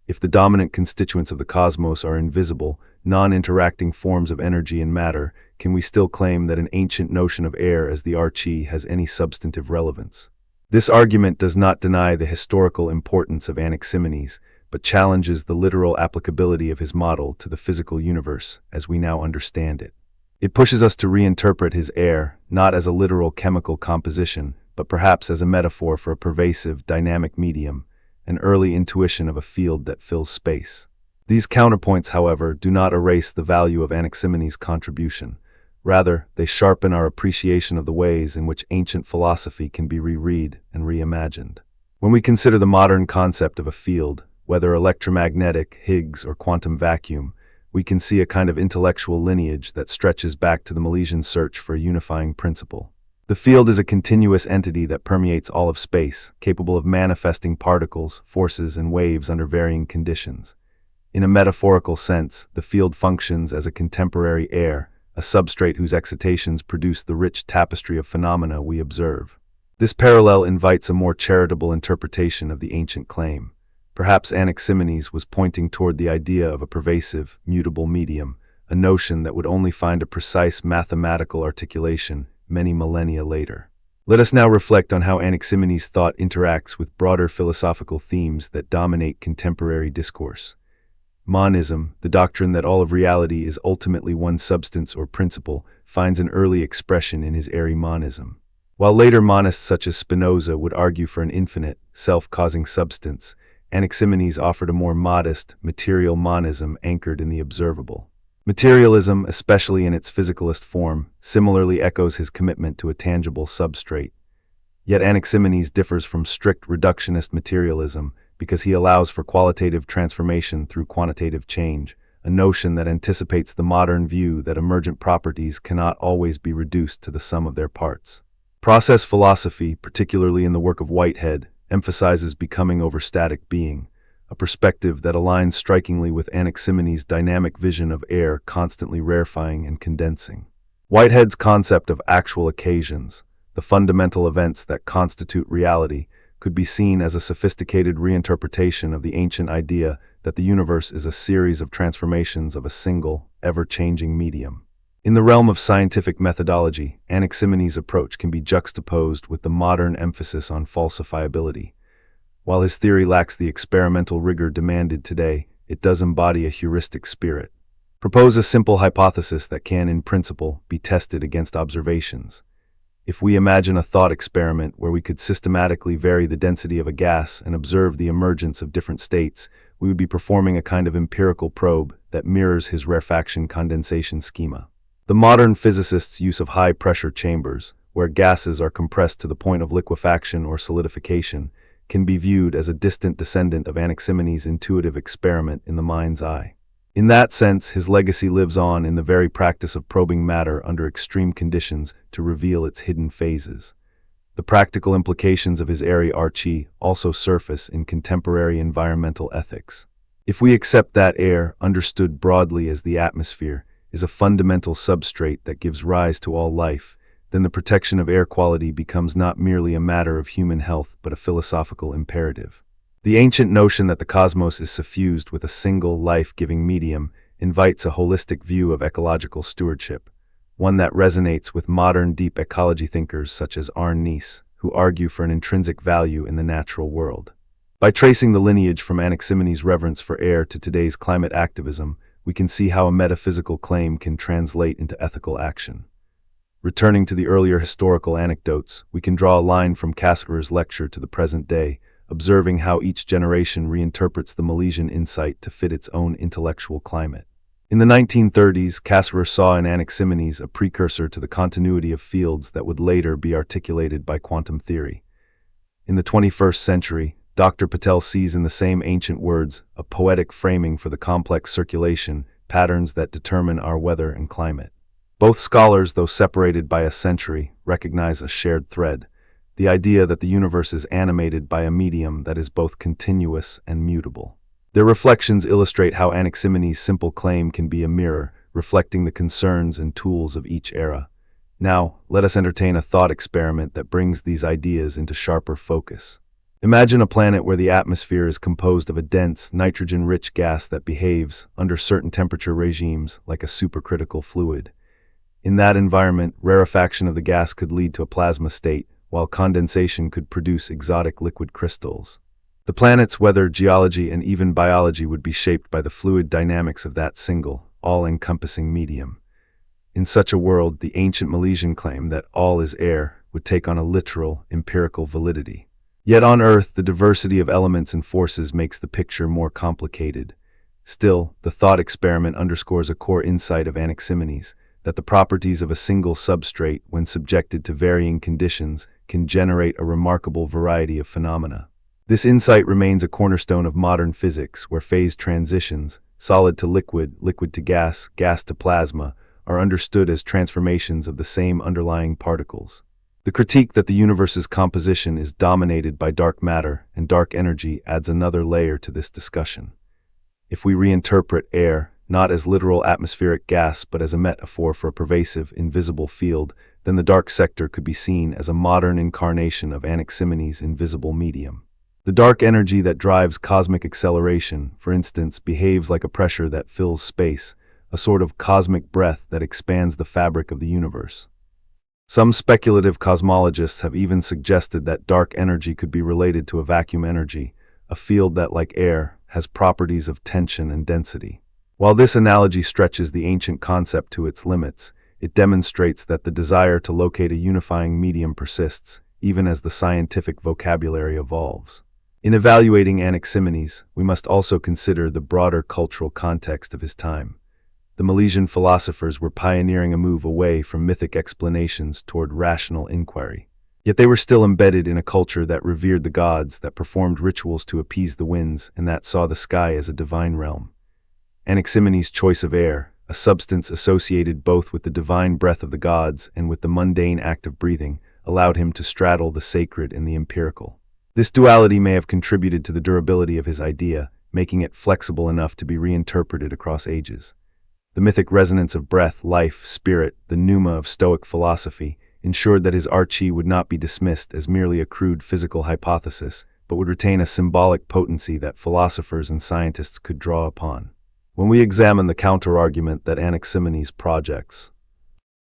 If the dominant constituents of the cosmos are invisible, non-interacting forms of energy and matter, can we still claim that an ancient notion of air as the arche has any substantive relevance? This argument does not deny the historical importance of Anaximenes, but challenges the literal applicability of his model to the physical universe as we now understand it. It pushes us to reinterpret his air, not as a literal chemical composition, but perhaps as a metaphor for a pervasive, dynamic medium, an early intuition of a field that fills space. These counterpoints, however, do not erase the value of Anaximenes' contribution. Rather, they sharpen our appreciation of the ways in which ancient philosophy can be reread and reimagined. When we consider the modern concept of a field, whether electromagnetic, Higgs, or quantum vacuum, we can see a kind of intellectual lineage that stretches back to the Milesian search for a unifying principle. The field is a continuous entity that permeates all of space, capable of manifesting particles, forces, and waves under varying conditions. In a metaphorical sense, the field functions as a contemporary air, a substrate whose excitations produce the rich tapestry of phenomena we observe. This parallel invites a more charitable interpretation of the ancient claim. Perhaps Anaximenes was pointing toward the idea of a pervasive, mutable medium, a notion that would only find a precise mathematical articulation many millennia later. Let us now reflect on how Anaximenes' thought interacts with broader philosophical themes that dominate contemporary discourse. Monism, the doctrine that all of reality is ultimately one substance or principle, finds an early expression in his airy monism. While later monists such as Spinoza would argue for an infinite, self-causing substance, Anaximenes offered a more modest, material monism anchored in the observable. Materialism, especially in its physicalist form, similarly echoes his commitment to a tangible substrate. Yet Anaximenes differs from strict reductionist materialism because he allows for qualitative transformation through quantitative change, a notion that anticipates the modern view that emergent properties cannot always be reduced to the sum of their parts. Process philosophy, particularly in the work of Whitehead, emphasizes becoming over static being, a perspective that aligns strikingly with Anaximenes' dynamic vision of air constantly rarefying and condensing. Whitehead's concept of actual occasions, the fundamental events that constitute reality, could be seen as a sophisticated reinterpretation of the ancient idea that the universe is a series of transformations of a single, ever-changing medium. In the realm of scientific methodology, Anaximenes' approach can be juxtaposed with the modern emphasis on falsifiability. While his theory lacks the experimental rigor demanded today, it does embody a heuristic spirit. Propose a simple hypothesis that can, in principle, be tested against observations. If we imagine a thought experiment where we could systematically vary the density of a gas and observe the emergence of different states, we would be performing a kind of empirical probe that mirrors his rarefaction condensation schema. The modern physicist's use of high-pressure chambers, where gases are compressed to the point of liquefaction or solidification, can be viewed as a distant descendant of Anaximenes' intuitive experiment in the mind's eye. In that sense, his legacy lives on in the very practice of probing matter under extreme conditions to reveal its hidden phases. The practical implications of his airy arche also surface in contemporary environmental ethics. If we accept that air, understood broadly as the atmosphere, is a fundamental substrate that gives rise to all life, then the protection of air quality becomes not merely a matter of human health but a philosophical imperative. The ancient notion that the cosmos is suffused with a single life-giving medium invites a holistic view of ecological stewardship, one that resonates with modern deep ecology thinkers such as Nice, who argue for an intrinsic value in the natural world. By tracing the lineage from Anaximenes' reverence for air to today's climate activism, we can see how a metaphysical claim can translate into ethical action. Returning to the earlier historical anecdotes, we can draw a line from Casper's lecture to the present day, observing how each generation reinterprets the Milesian insight to fit its own intellectual climate. In the 1930s, Casper saw in Anaximenes a precursor to the continuity of fields that would later be articulated by quantum theory. In the 21st century, Dr. Patel sees in the same ancient words a poetic framing for the complex circulation patterns that determine our weather and climate. Both scholars, though separated by a century, recognize a shared thread, the idea that the universe is animated by a medium that is both continuous and mutable. Their reflections illustrate how Anaximenes' simple claim can be a mirror, reflecting the concerns and tools of each era. Now, let us entertain a thought experiment that brings these ideas into sharper focus. Imagine a planet where the atmosphere is composed of a dense, nitrogen-rich gas that behaves, under certain temperature regimes, like a supercritical fluid. In that environment, rarefaction of the gas could lead to a plasma state, while condensation could produce exotic liquid crystals. The planet's weather, geology, and even biology would be shaped by the fluid dynamics of that single, all-encompassing medium. In such a world, the ancient Milesian claim that all is air would take on a literal, empirical validity. Yet on Earth, the diversity of elements and forces makes the picture more complicated. Still, the thought experiment underscores a core insight of Anaximenes, that the properties of a single substrate, when subjected to varying conditions, can generate a remarkable variety of phenomena. This insight remains a cornerstone of modern physics, where phase transitions, solid to liquid, liquid to gas, gas to plasma, are understood as transformations of the same underlying particles. The critique that the universe's composition is dominated by dark matter and dark energy adds another layer to this discussion. If we reinterpret air, not as literal atmospheric gas but as a metaphor for a pervasive, invisible field, then the dark sector could be seen as a modern incarnation of Anaximenes' invisible medium. The dark energy that drives cosmic acceleration, for instance, behaves like a pressure that fills space, a sort of cosmic breath that expands the fabric of the universe. Some speculative cosmologists have even suggested that dark energy could be related to a vacuum energy, a field that, like air, has properties of tension and density. While this analogy stretches the ancient concept to its limits, it demonstrates that the desire to locate a unifying medium persists, even as the scientific vocabulary evolves. In evaluating Anaximenes, we must also consider the broader cultural context of his time. The Milesian philosophers were pioneering a move away from mythic explanations toward rational inquiry. Yet they were still embedded in a culture that revered the gods, that performed rituals to appease the winds, and that saw the sky as a divine realm. Anaximenes' choice of air, a substance associated both with the divine breath of the gods and with the mundane act of breathing, allowed him to straddle the sacred and the empirical. This duality may have contributed to the durability of his idea, making it flexible enough to be reinterpreted across ages. The mythic resonance of breath, life, spirit, the pneuma of Stoic philosophy, ensured that his arche would not be dismissed as merely a crude physical hypothesis, but would retain a symbolic potency that philosophers and scientists could draw upon. When we examine the counterargument that Anaximenes projects,